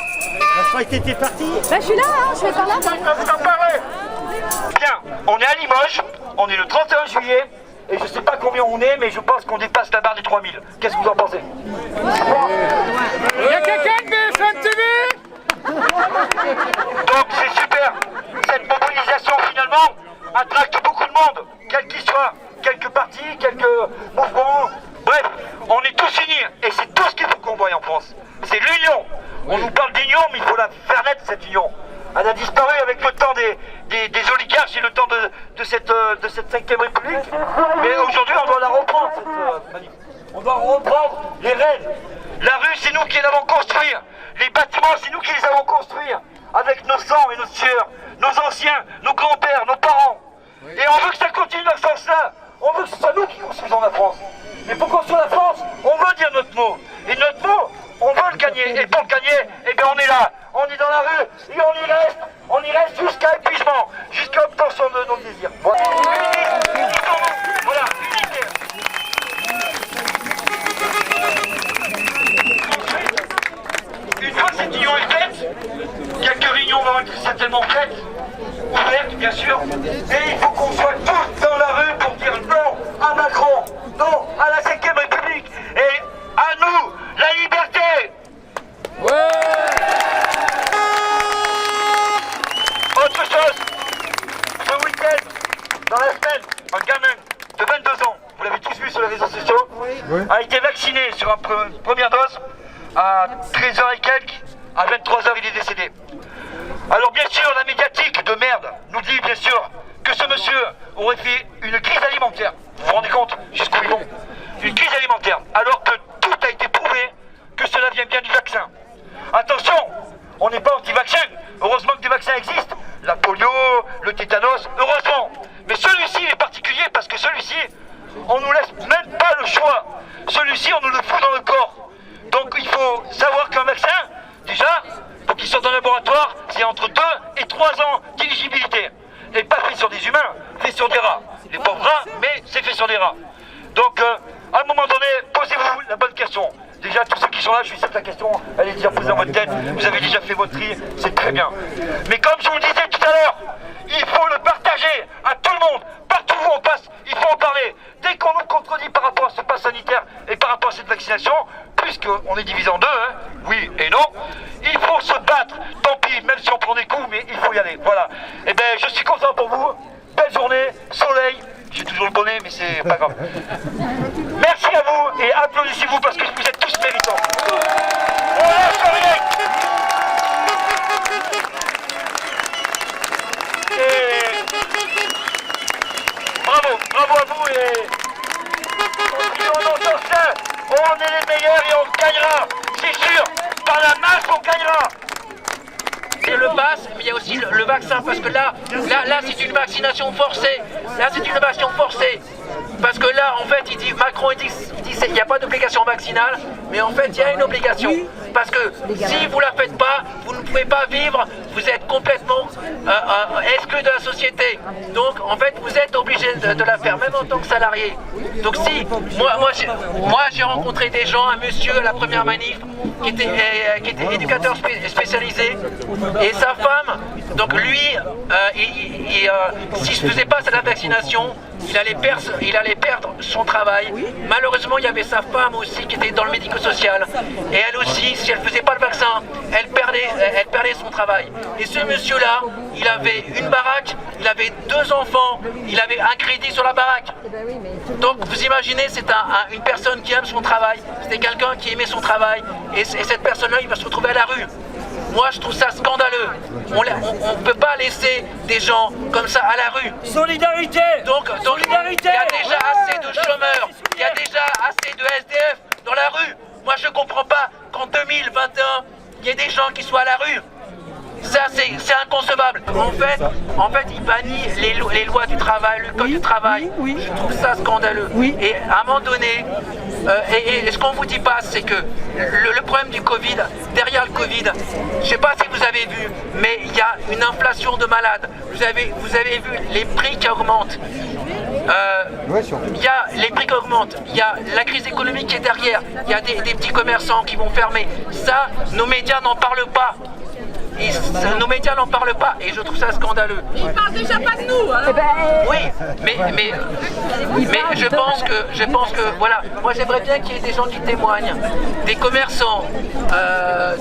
Je croyais que t'étais parti. Bah, je suis là, hein, je vais par là. Vous en parlez. Bien, on est à Limoges, on est le 31 juillet, et je ne sais pas combien on est, mais je pense qu'on dépasse la barre des 3000. Qu'est-ce que vous en pensez? Il y a quelqu'un de BFM TV? Donc c'est super. Cette mobilisation finalement attracte beaucoup de monde, quel qu'il soit, quelques partis, quelques mouvements. Bref, on est tous unis et c'est tout ce qu'il faut qu'on voie en France. C'est l'union. On nous parle d'union, mais il faut la faire naître cette union. Elle a disparu avec le temps des oligarches et le temps de cette 5e République. Mais aujourd'hui, on doit la reprendre, cette manif. On doit reprendre les rênes. La rue, c'est nous qui l'avons construire. Les bâtiments, c'est nous qui les avons construire. Avec nos sangs et nos sueurs, nos anciens, nos grands-pères, nos parents. Et on veut que ça continue dans ce sens-là. On veut que ce soit nous qui construisons la France. Mais pour construire la France, on veut dire notre mot. Et notre mot, on veut le gagner. Et pour le gagner, eh bien on est là. On est dans la rue et on y reste jusqu'à épuisement, jusqu'à obtention de nos désirs. Voilà. Voilà, unité. Une fois cette union est faite, quelques réunions vont être certainement faites, ouvertes bien sûr, et il faut qu'on soit tous dans la rue pour dire non à Macron, non à la 5e République, et à nous, la liberté. Autre chose, ce week-end, dans la semaine, un gamin de 22 ans, vous l'avez tous vu sur les réseaux sociaux, a été vacciné sur une première dose à 13h et quelques, à 23h il est décédé. Alors bien sûr, la médiatique de merde nous dit bien sûr que ce monsieur aurait fait une crise alimentaire. Vous vous rendez compte jusqu'où ils vont? Une crise alimentaire, alors que tout a été prouvé que cela vient bien du vaccin. Attention, on n'est pas anti-vaccin. Heureusement que des vaccins existent. La polio, le tétanos, heureusement. Mais celui-ci est particulier parce que celui-ci, on nous laisse même pas le choix. Celui-ci, on nous le fout dans le corps. Donc il faut savoir qu'un vaccin, déjà, pour qu'il sorte d'un laboratoire, c'est entre 2 et 3 ans d'éligibilité. Et pas fait sur des humains, fait sur des rats. Les pauvres rats, mais c'est fait sur des rats. Donc, à un moment donné, posez-vous la bonne question. Déjà, tous ceux qui sont là, je suis sûr que la question, elle est déjà posée dans votre tête. Vous avez déjà fait votre tri, c'est très bien. Mais comme je vous le disais tout à l'heure, il faut le partager à tout le monde. Partout où on passe, il faut en parler. Dès qu'on nous contredit par rapport à ce pass sanitaire et par rapport à cette vaccination, puisqu'on est divisé en deux, hein, oui et non, il faut se battre. Tant pis, même si on prend des coups, mais il faut y aller. Voilà. Et bien, je suis content pour vous. Belle journée, soleil. J'ai toujours le bonnet, mais c'est pas grave. Merci à vous et applaudissez-vous parce que vous êtes tous méritants. On lâche rien. Et bravo à vous et on entend ça. On est les meilleurs et on gagnera, c'est sûr. Par la masse, on gagnera. Il y a le pass, mais il y a aussi le vaccin, parce que là c'est une vaccination forcée. Là c'est une vaccination forcée. Parce que là, en fait, Macron il dit qu'il n'y a pas d'obligation vaccinale, mais en fait, il y a une obligation. Parce que si vous ne la faites pas, vous ne pouvez pas vivre, vous êtes complètement exclu de la société. Donc, en fait, vous êtes obligé de la faire, même en tant que salarié. Donc, si, moi j'ai rencontré des gens, un monsieur à la première manif, qui était éducateur spécialisé, et sa femme, donc lui, s'il ne faisait pas sa vaccination, il allait perdre son travail. Malheureusement, il y avait sa femme aussi qui était dans le médico-social. Et elle aussi, si elle ne faisait pas le vaccin, elle perdait son travail. Et ce monsieur-là, il avait une baraque, il avait 2 enfants, il avait un crédit sur la baraque. Donc vous imaginez, c'est une personne qui aime son travail, c'était quelqu'un qui aimait son travail. Et cette personne-là, il va se retrouver à la rue. Moi, je trouve ça scandaleux. On ne peut pas laisser des gens comme ça à la rue. Solidarité. Donc Solidarité. il y a déjà assez de chômeurs, il y a déjà assez de SDF dans la rue. Moi, je comprends pas qu'en 2021, il y ait des gens qui soient à la rue. Ça, c'est inconcevable. En fait, il bannit les lois du travail, le code du travail. Oui. Je trouve ça scandaleux. Oui. Et à un moment donné, et ce qu'on vous dit pas, c'est que le problème du Covid, derrière le Covid, je sais pas si vous avez vu, mais il y a une inflation de malades. Vous avez vu les prix qui augmentent. Il y a les prix qui augmentent, il y a la crise économique qui est derrière, il y a des petits commerçants qui vont fermer. Ça, nos médias n'en parlent pas. Et nos médias n'en parlent pas et je trouve ça scandaleux. Ils parlent déjà pas de nous, alors. Oui, mais je pense que voilà, moi j'aimerais bien qu'il y ait des gens qui témoignent, des commerçants.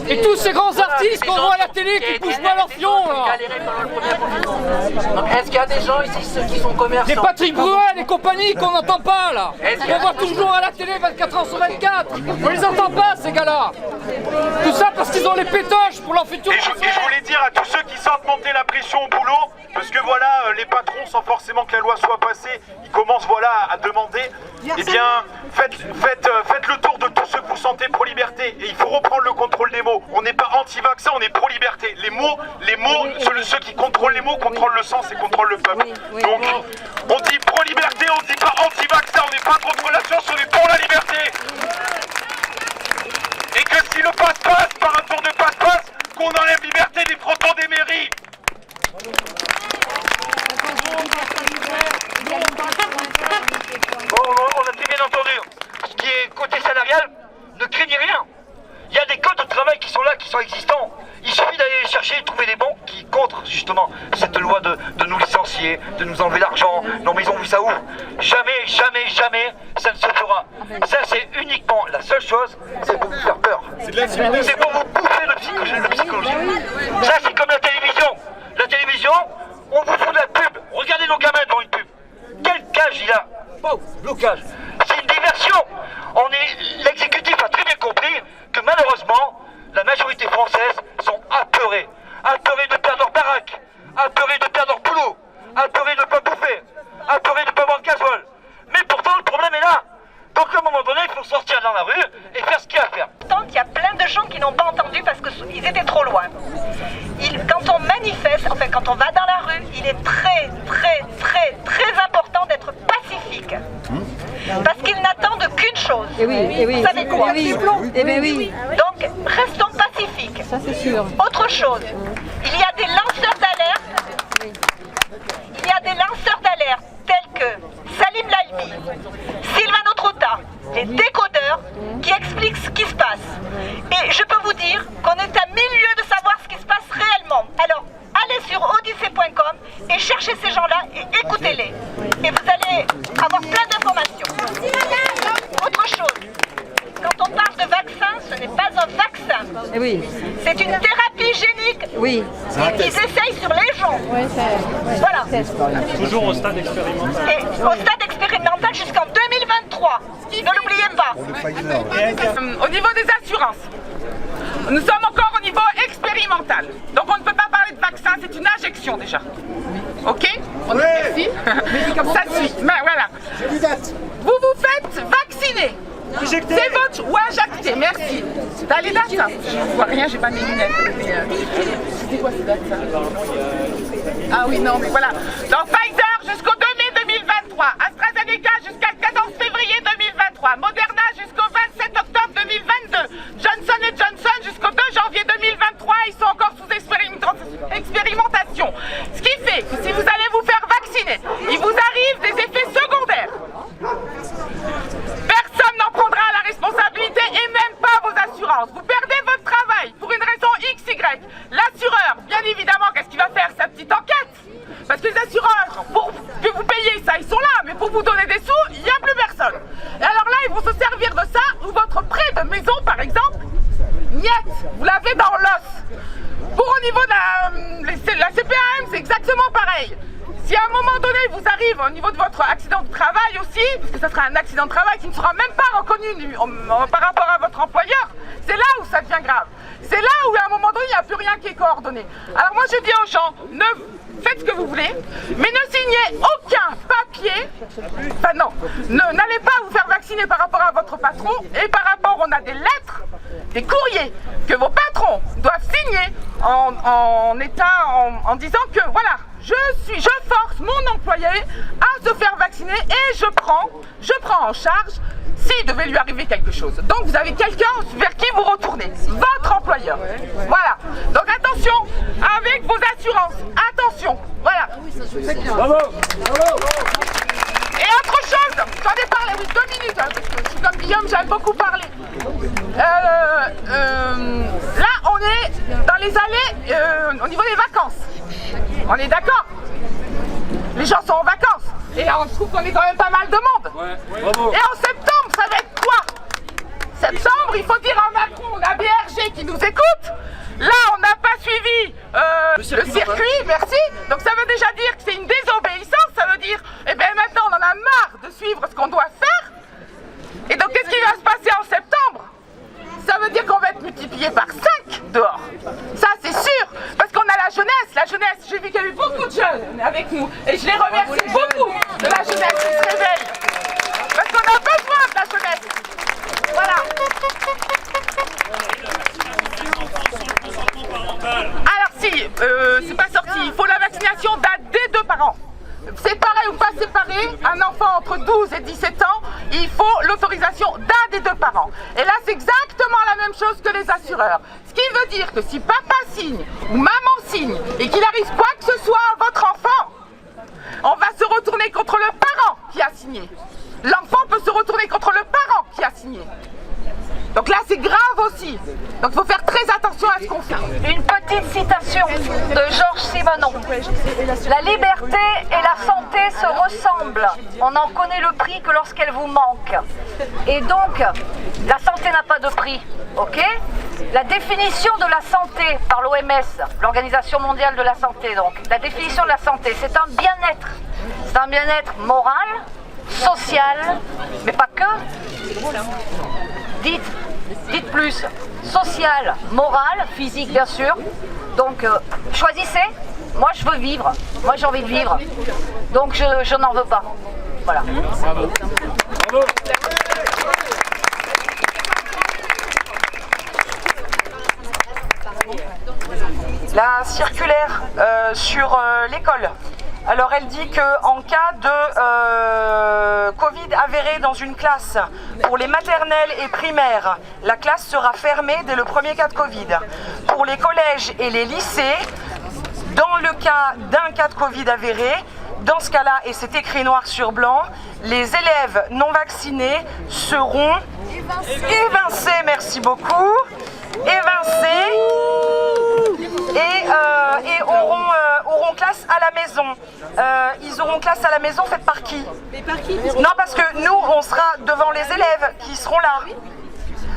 Et tous ces grands artistes qu'on voit à la télé qui poussent pas leur fion là. Donc est-ce qu'il y a des gens ici ceux qui sont commerçants? Des Patrick Bruel et compagnie qu'on n'entend pas là. On voit toujours à la télé 24 h sur 24. On les entend pas ces gars-là. Tout ça parce qu'ils ont les pétoches pour leur futur. Et je voulais dire à tous ceux qui sentent monter la pression au boulot, parce que voilà, les patrons, sans forcément que la loi soit passée, ils commencent voilà à demander, eh bien, faites le tour de tous ceux que vous sentez pro-liberté. Et il faut reprendre le contrôle des mots. On n'est pas anti-vaccin, on est pro-liberté. Les mots, ceux qui contrôlent les mots contrôlent le sens et contrôlent le peuple. Donc, on dit pro-liberté, on ne dit pas anti-vaccin, on n'est pas contre la science, on est pour la liberté. Et que si le passe-passe, par un tour de passe-passe, qu'on enlève liberté des frontons des mairies. Bon, on a très bien entendu. Ce qui est côté salarial, ne craignez rien. Il y a des codes de travail qui sont là, qui sont existants. Il suffit d'aller les chercher et trouver des banques qui contre justement cette loi de nous licencier, de nous enlever l'argent. Non mais ils ont vu ça où? Jamais, jamais, jamais ça ne se fera. Ça c'est uniquement la seule chose, c'est pour vous faire peur. C'est pour vous bouffer le psychologie. Ça c'est comme la télévision. La télévision, on vous fout de la pub. Regardez nos gamins devant une pub. Quel cage il a? Oh, blocage. C'est une diversion. L'exécutif a très bien compris que malheureusement, la majorité française sont apeurées. Apeurées de perdre leur baraque, apeurées de perdre leur boulot, apeurées de ne pas bouffer, apeurées de ne pas avoir de gasoil. Mais pourtant, le problème est là. Donc à un moment donné, il faut sortir dans la rue et faire ce qu'il y a à faire. Il y a plein de gens qui n'ont pas entendu parce qu'ils étaient trop loin. Quand on manifeste, enfin quand on va dans la rue, il est très, très, très, très important d'être pacifique. Parce qu'ils n'attendent qu'une chose. Vous savez quoi? Donc, restons pacifiques. Ça, c'est sûr. Autre chose, il y a des lanceurs d'alerte. Il y a des lanceurs d'alerte tels que Salim Lalbi, Sylvano Trotta, les décodeurs qui expliquent ce qui se passe. Et je peux vous dire qu'on est à 1000 lieues de savoir ce qui se passe réellement. Alors, allez sur odyssée.com et cherchez ces gens-là et écoutez-les. Et vous allez avoir plein d'informations. Autre chose, quand on parle de vaccin, ce n'est pas un vaccin. C'est une thérapie génique. Ils essayent sur les gens. Voilà. Toujours au stade expérimental. Et au stade expérimental jusqu'en 2023. Ne l'oubliez pas. Au niveau des assurances, nous sommes encore au niveau expérimental. Donc on ne peut pas parler de vaccin, c'est une injection déjà. Ok? Merci. Ça suit. Ben, voilà. Vous vous faites vacciner. C'est votre... ou injecter, merci. T'as les dates ça? Je ne vois rien, j'ai pas mes lunettes. C'était quoi ces dates ça? Ah oui, non, mais voilà. Donc Pfizer jusqu'au 2 mai 2023. AstraZeneca jusqu'à le 14 février 2023. Moderna jusqu'au 27 octobre 2022. Johnson & Johnson jusqu'au 2 janvier 2023. Ils sont encore sous expérimentation. Ce qui fait que si vous allez vous faire vacciner, il vous arrive des effets secondaires. Personne n'en prendra la responsabilité et même pas vos assurances. Vous perdez votre travail pour une raison XY. L'assureur, bien évidemment, qu'est-ce qu'il va faire? Sa petite enquête. Parce que les assureurs, pour que vous payiez ça, ils sont là, mais pour vous donner des sous, il n'y a plus personne. Et alors là, ils vont se servir de ça, ou votre prêt de maison, par exemple, niet, vous l'avez dans l'os. Pour au niveau de la CPAM, c'est exactement pareil. Si à un moment donné, il vous arrive au niveau de votre accident de travail aussi, parce que ça sera un accident de travail qui ne sera même pas reconnu par rapport à votre employeur, c'est là où ça devient grave. C'est c'est là où à un moment donné, il n'y a plus rien qui est coordonné. Alors moi je dis aux gens, faites ce que vous voulez, mais ne signez aucun papier, enfin non, n'allez pas vous faire vacciner par rapport à votre patron, et par rapport, on a des lettres, des courriers que vos patrons doivent signer en disant que voilà, je force mon employé à se faire vacciner et je prends en charge s'il devait lui arriver quelque chose. Donc vous avez quelqu'un vers qui vous retournez, votre employeur. Voilà. Donc attention avec vos assurances. Attention. Voilà. Bravo. Et autre chose, j'en ai parlé, oui, 2 minutes, hein, parce que je suis comme Guillaume, j'aime beaucoup parler. Là, on est dans les allées au niveau des vacances. On est d'accord? Les gens sont en vacances. Et on trouve qu'on est quand même pas mal de monde. Ouais, bravo. Et en septembre, ça va être quoi? Septembre, il faut dire à Macron, on a BRG qui nous écoute. Là, on n'a pas suivi le circuit, merci. Donc ça veut déjà dire que c'est une désobéissance. Ça veut dire, eh bien maintenant, on en a marre de suivre ce qu'on doit faire. Et donc, qu'est-ce qui va se passer en septembre? Ça veut dire qu'on va être multiplié par 5 dehors. Ça, c'est sûr. Parce qu'on a la jeunesse. La jeunesse, j'ai vu qu'il y avait beaucoup de jeunes avec nous. Et je les remercie beaucoup de la jeunesse qui se réveille. Parce qu'on a besoin de la jeunesse. Voilà. Alors si, c'est pas sorti. Il faut la vaccination des 2 parents. Séparé ou pas séparé, un enfant entre 12 et 17 ans, il faut l'autorisation d'un des 2 parents. Et là, c'est exactement la même chose que les assureurs. Ce qui veut dire que si papa signe ou maman signe et qu'il arrive quoi que ce soit à votre enfant, on va se retourner contre le parent qui a signé. L'enfant peut se retourner contre le parent qui a signé. Donc là, c'est grave aussi. Donc il faut faire très attention à ce qu'on fait. Une petite citation de Georges Simenon. La liberté et la santé se ressemblent. On n'en connaît le prix que lorsqu'elle vous manque. Et donc, la santé n'a pas de prix, ok? La définition de la santé par l'OMS, l'Organisation mondiale de la santé, donc, la définition de la santé, c'est un bien-être. C'est un bien-être moral, social, mais pas que. Dites plus, social, moral, physique bien sûr. Donc choisissez, moi je veux vivre, moi j'ai envie de vivre. Donc je n'en veux pas. Voilà. Bravo. Bravo. La circulaire sur l'école. Alors elle dit qu'en cas de Covid avéré dans une classe, pour les maternelles et primaires, la classe sera fermée dès le premier cas de Covid. Pour les collèges et les lycées, dans le cas d'un cas de Covid avéré, dans ce cas-là, et c'est écrit noir sur blanc, les élèves non vaccinés seront évincés, merci beaucoup, évincés et auront classe à la maison. Ils auront classe à la maison, faite par qui? Non, parce que nous, on sera devant les élèves qui seront là.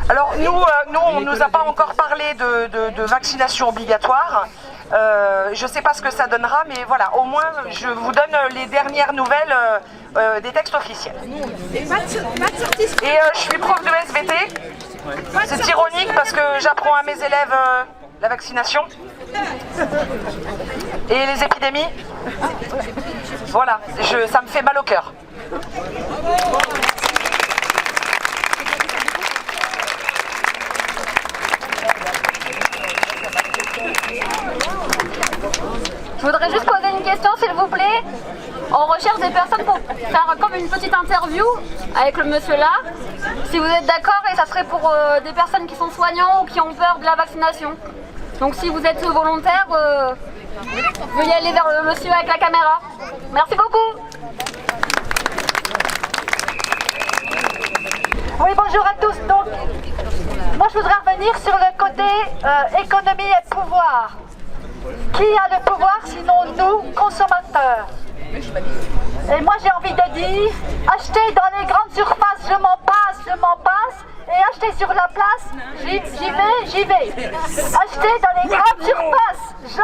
Alors nous on ne nous a pas encore parlé de vaccination obligatoire. Je ne sais pas ce que ça donnera, mais voilà, au moins je vous donne les dernières nouvelles des textes officiels. Et je suis prof de SVT. C'est ironique parce que j'apprends à mes élèves la vaccination et les épidémies. Voilà, ça me fait mal au cœur. Je voudrais juste poser une question, s'il vous plaît. On recherche des personnes pour faire comme une petite interview avec le monsieur là. Si vous êtes d'accord, et ça serait pour des personnes qui sont soignants ou qui ont peur de la vaccination. Donc si vous êtes volontaire, veuillez aller vers le monsieur avec la caméra. Merci beaucoup. Oui, bonjour à tous. Donc, moi je voudrais revenir sur le côté économie et pouvoir. Qui a le pouvoir sinon nous, consommateurs? Et moi j'ai envie de dire, acheter dans les grandes surfaces, je m'en passe, et acheter sur la place, j'y vais. Acheter dans les grandes surfaces, je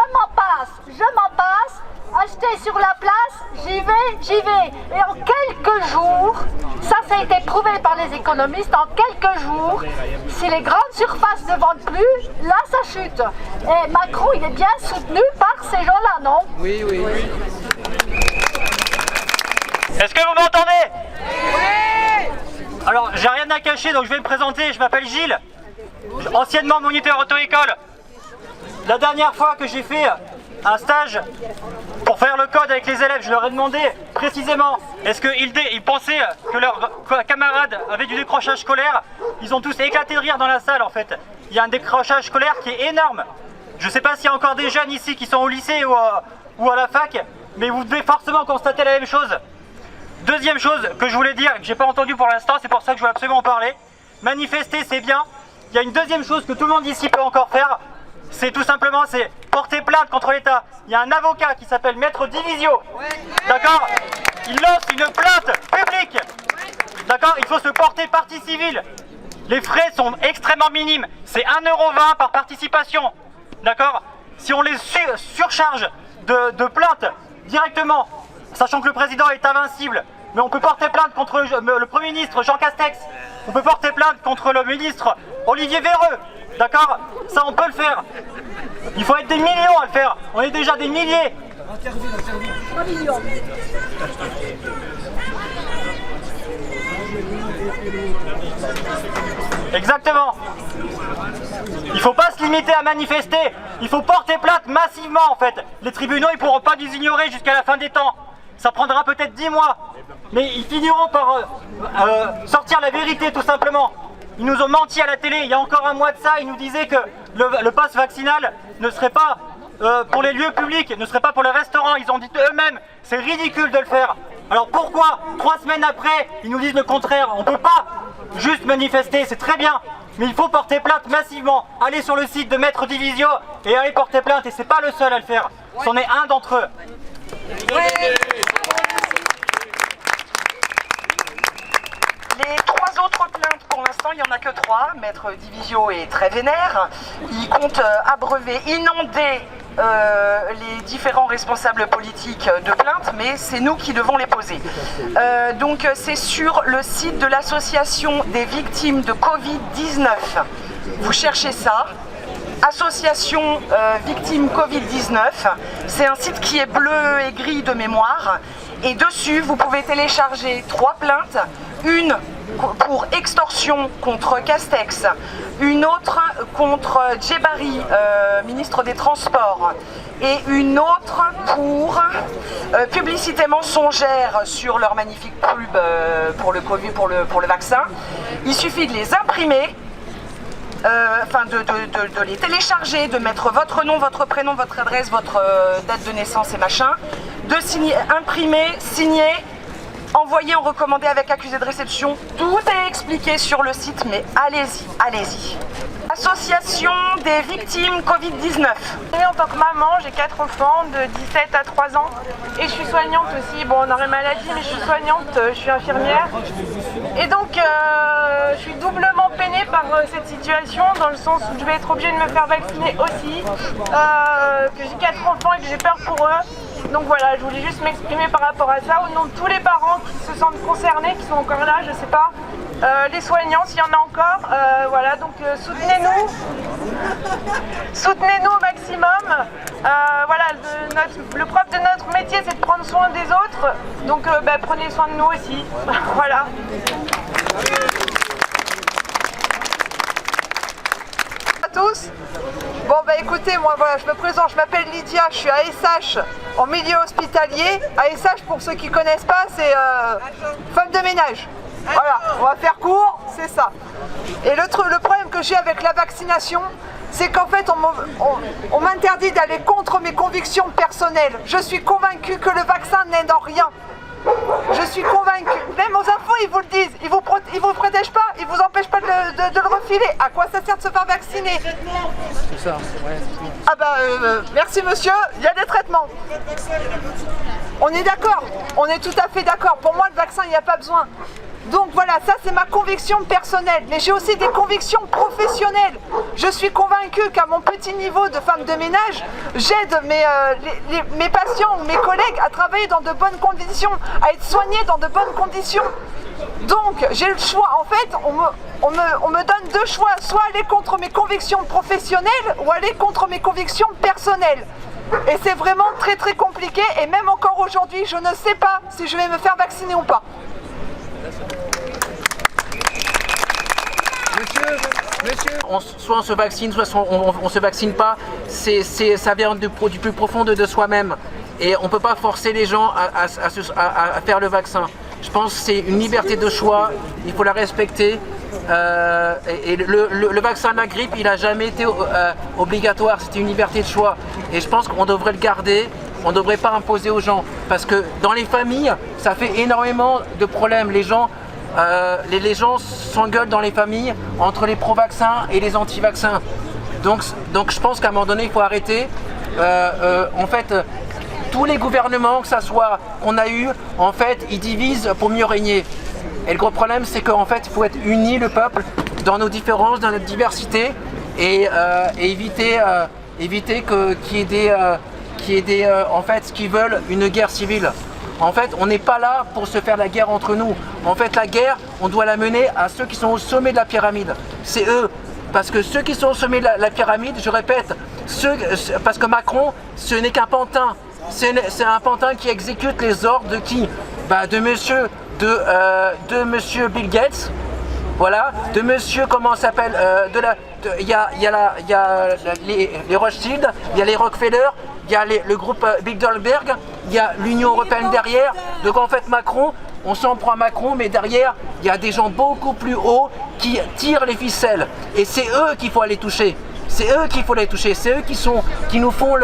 m'en passe, acheter monter sur la place, j'y vais. Et en quelques jours, ça a été prouvé par les économistes, en quelques jours, si les grandes surfaces ne vendent plus, là ça chute. Et Macron, il est bien soutenu par ces gens-là, non? Oui, oui. Est-ce que vous m'entendez? Oui. Alors, j'ai rien à cacher, donc je vais me présenter. Je m'appelle Gilles, anciennement moniteur auto-école. La dernière fois que j'ai fait un stage pour faire le code avec les élèves, je leur ai demandé précisément est-ce qu'ils pensaient que leurs camarades avaient du décrochage scolaire. Ils ont tous éclaté de rire dans la salle en fait. Il y a un décrochage scolaire qui est énorme. Je ne sais pas s'il y a encore des jeunes ici qui sont au lycée ou à la fac, mais vous devez forcément constater la même chose. Deuxième chose que je voulais dire, que j'ai pas entendu pour l'instant, c'est pour ça que je voulais absolument en parler. Manifester, c'est bien. Il y a une deuxième chose que tout le monde ici peut encore faire, c'est tout simplement porter plainte contre l'État. Il y a un avocat qui s'appelle Maître Divisio, d'accord? Il lance une plainte publique, d'accord? Il faut se porter partie civile. Les frais sont extrêmement minimes, c'est 1,20 € par participation, d'accord? Si on les surcharge de plaintes directement, sachant que le président est invincible, mais on peut porter plainte contre le Premier ministre Jean Castex, on peut porter plainte contre le ministre Olivier Véreux, d'accord? Ça on peut le faire. Il faut être des millions à le faire, on est déjà des milliers. 3 millions. Exactement. Il ne faut pas se limiter à manifester, il faut porter plainte massivement en fait. Les tribunaux ils ne pourront pas nous ignorer jusqu'à la fin des temps. Ça prendra peut-être 10 mois, mais ils finiront par sortir la vérité tout simplement. Ils nous ont menti à la télé, il y a encore un mois de ça, ils nous disaient que le pass vaccinal ne serait pas pour les lieux publics, ne serait pas pour les restaurants. Ils ont dit eux-mêmes, c'est ridicule de le faire. Alors pourquoi 3 semaines après, ils nous disent le contraire? On ne peut pas juste manifester, c'est très bien, mais il faut porter plainte massivement. Allez sur le site de Maître Divisio et allez porter plainte, et c'est pas le seul à le faire, c'en est un d'entre eux. Les 3 autres plaintes, pour l'instant, il n'y en a que 3. Maître Divisio est très vénère. Il compte abreuver, inonder les différents responsables politiques de plaintes, mais c'est nous qui devons les poser. Donc c'est sur le site de l'association des victimes de Covid-19. Vous cherchez ça. Association victimes Covid-19. C'est un site qui est bleu et gris de mémoire. Et dessus, vous pouvez télécharger 3 plaintes. Une pour extorsion contre Castex, une autre contre Djebari, ministre des Transports, et une autre pour publicité mensongère sur leur magnifique pub pour le Covid, pour le vaccin. Il suffit de les imprimer, de les télécharger, de mettre votre nom, votre prénom, votre adresse, votre date de naissance et machin, de signer, imprimer, signer, envoyer en recommandé avec accusé de réception. Tout est expliqué sur le site, mais allez-y, allez-y. Association des victimes Covid-19. En tant que maman, j'ai 4 enfants de 17 à 3 ans et je suis soignante aussi. Bon, on aurait maladie, mais je suis soignante, je suis infirmière. Et donc, je suis doublement peinée par cette situation, dans le sens où je vais être obligée de me faire vacciner aussi, que j'ai 4 enfants et que j'ai peur pour eux. Donc voilà, je voulais juste m'exprimer par rapport à ça, au nom de tous les parents qui se sentent concernés, qui sont encore là, je sais pas, les soignants s'il y en a encore, voilà, donc soutenez-nous, soutenez-nous au maximum, voilà, le propre de notre métier c'est de prendre soin des autres, donc prenez soin de nous aussi, voilà. Tous. Bon écoutez, moi voilà, je me présente, je m'appelle Lydia, je suis ASH en milieu hospitalier. ASH, pour ceux qui connaissent pas, c'est femme de ménage. Voilà, on va faire court, c'est ça. Et le problème que j'ai avec la vaccination, c'est qu'en fait on m'interdit d'aller contre mes convictions personnelles. Je suis convaincue que le vaccin n'aide en rien. Je suis convaincue, même aux infos ils vous le disent, ils vous protègent pas, ils vous empêchent pas de le refiler. À quoi ça sert de se faire vacciner? C'est ça, ouais. Ah merci monsieur, il y a des traitements. On est d'accord, on est tout à fait d'accord. Pour moi le vaccin il n'y a pas besoin. Donc voilà, ça c'est ma conviction personnelle, mais j'ai aussi des convictions professionnelles. Je suis convaincue qu'à mon petit niveau de femme de ménage, j'aide mes patients ou mes collègues à travailler dans de bonnes conditions, à être soignés dans de bonnes conditions. Donc j'ai le choix, en fait, on me donne deux choix, soit aller contre mes convictions professionnelles ou aller contre mes convictions personnelles. Et c'est vraiment très très compliqué, et même encore aujourd'hui, je ne sais pas si je vais me faire vacciner ou pas. Soit on se vaccine, soit on se vaccine pas, ça vient du plus profond de soi-même. Et on ne peut pas forcer les gens à faire le vaccin. Je pense que c'est une liberté de choix, il faut la respecter. Et le vaccin de la grippe, il n'a jamais été obligatoire, c'était une liberté de choix. Et je pense qu'on devrait le garder, on ne devrait pas imposer aux gens. Parce que dans les familles, ça fait énormément de problèmes. Les gens s'engueulent dans les familles entre les pro-vaccins et les anti-vaccins. Donc je pense qu'à un moment donné, il faut arrêter. En fait, tous les gouvernements que ça soit qu'on a eu, en fait, ils divisent pour mieux régner. Et le gros problème, c'est qu'en fait, il faut être unis, le peuple, dans nos différences, dans notre diversité, et éviter qu'il y ait des en fait, qui veulent une guerre civile. En fait, on n'est pas là pour se faire la guerre entre nous. En fait, la guerre, on doit la mener à ceux qui sont au sommet de la pyramide. C'est eux. Parce que ceux qui sont au sommet de la pyramide, je répète, parce que Macron, ce n'est qu'un pantin. C'est un pantin qui exécute les ordres de qui? De monsieur Bill Gates, voilà, de monsieur, comment ça s'appelle, il y a les Rothschild, il y a les Rockefeller, il y a le groupe Bilderberg, il y a l'Union Européenne derrière. Donc en fait Macron, on s'en prend à Macron, mais derrière, il y a des gens beaucoup plus hauts qui tirent les ficelles. Et c'est eux qu'il faut aller toucher. C'est eux qu'il faut les toucher, c'est eux qui nous font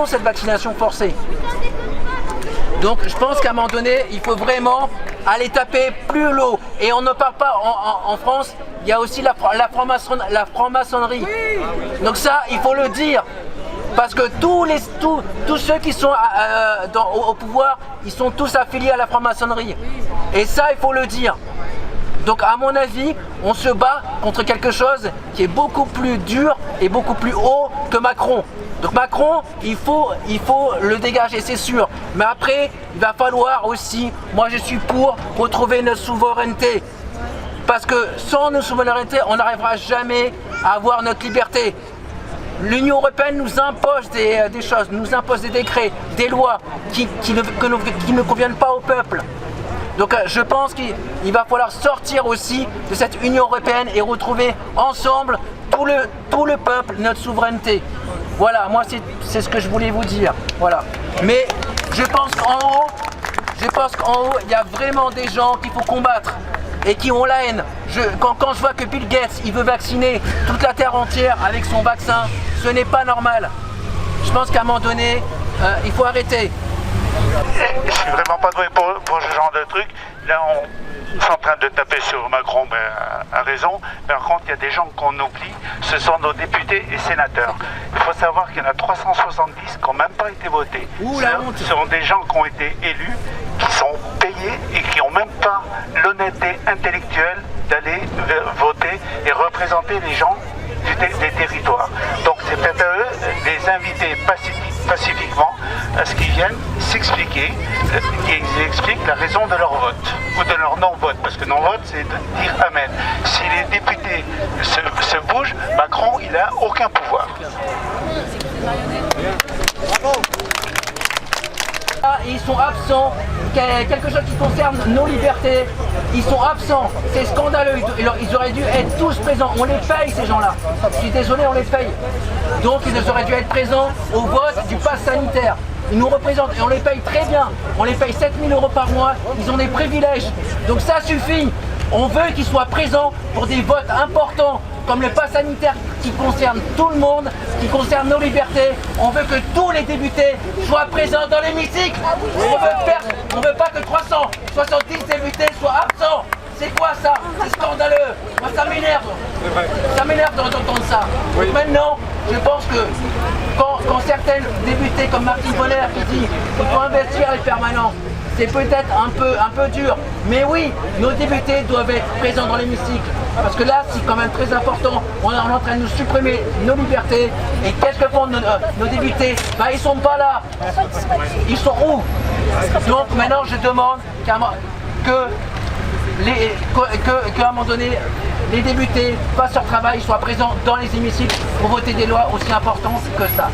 cette vaccination forcée. Donc je pense qu'à un moment donné, il faut vraiment aller taper plus haut. Et on ne parle pas, en France, il y a aussi la franc-maçonnerie. Donc ça, il faut le dire. Parce que tous ceux qui sont au pouvoir, ils sont tous affiliés à la franc-maçonnerie. Et ça, il faut le dire. Donc à mon avis, on se bat contre quelque chose qui est beaucoup plus dur et beaucoup plus haut que Macron. Donc Macron, il faut le dégager, c'est sûr. Mais après, il va falloir aussi, moi je suis pour retrouver notre souveraineté. Parce que sans notre souveraineté, on n'arrivera jamais à avoir notre liberté. L'Union Européenne nous impose des choses, nous impose des décrets, des lois qui ne conviennent pas au peuple. Donc je pense qu'il va falloir sortir aussi de cette Union Européenne et retrouver ensemble tout le peuple, notre souveraineté. Voilà, moi c'est ce que je voulais vous dire. Voilà. Mais je pense qu'en haut, il y a vraiment des gens qu'il faut combattre et qui ont la haine. Quand je vois que Bill Gates, il veut vacciner toute la terre entière avec son vaccin, ce n'est pas normal. Je pense qu'à un moment donné, il faut arrêter. Je suis vraiment pas doué pour ce genre de truc. Là, on est en train de taper sur Macron, mais à raison. Par contre, il y a des gens qu'on oublie, ce sont nos députés et sénateurs. Il faut savoir qu'il y en a 370 qui n'ont même pas été votés. Ce sont des gens qui ont été élus, qui sont payés et qui n'ont même pas l'honnêteté intellectuelle d'aller voter et représenter les gens des territoires. Donc c'est peut-être à eux de les inviter pacifiquement à ce qu'ils viennent s'expliquer, qu'ils expliquent la raison de leur vote ou de leur non-vote, parce que non-vote c'est de dire amen. Si les députés se bougent, Macron il n'a aucun pouvoir. Bravo. Ils sont absents, quelque chose qui concerne nos libertés, ils sont absents, c'est scandaleux, ils auraient dû être tous présents, on les paye ces gens-là, je suis désolé, on les paye. Donc ils auraient dû être présents au vote du pass sanitaire. Ils nous représentent et on les paye très bien, on les paye 7 000 € par mois, ils ont des privilèges, donc ça suffit. On veut qu'ils soient présents pour des votes importants, comme le pass sanitaire qui concerne tout le monde, qui concerne nos libertés. On veut que tous les députés soient présents dans l'hémicycle. On ne veut pas que 370 députés soient absents. C'est quoi ça? C'est scandaleux. Moi ça m'énerve. Ça m'énerve d'entendre ça. Oui. Donc maintenant, je pense que quand certains députés comme Martine Bonner qui dit qu'il faut investir les permanents, c'est peut-être un peu dur, mais oui, nos députés doivent être présents dans l'hémicycle. Parce que là, c'est quand même très important. On est en train de nous supprimer nos libertés. Et qu'est-ce que font nos députés? Bah, ils sont pas là. Ils sont où? Donc maintenant, je demande qu'à un moment donné, les députés fassent leur travail, soient présents dans les hémicycles pour voter des lois aussi importantes que ça.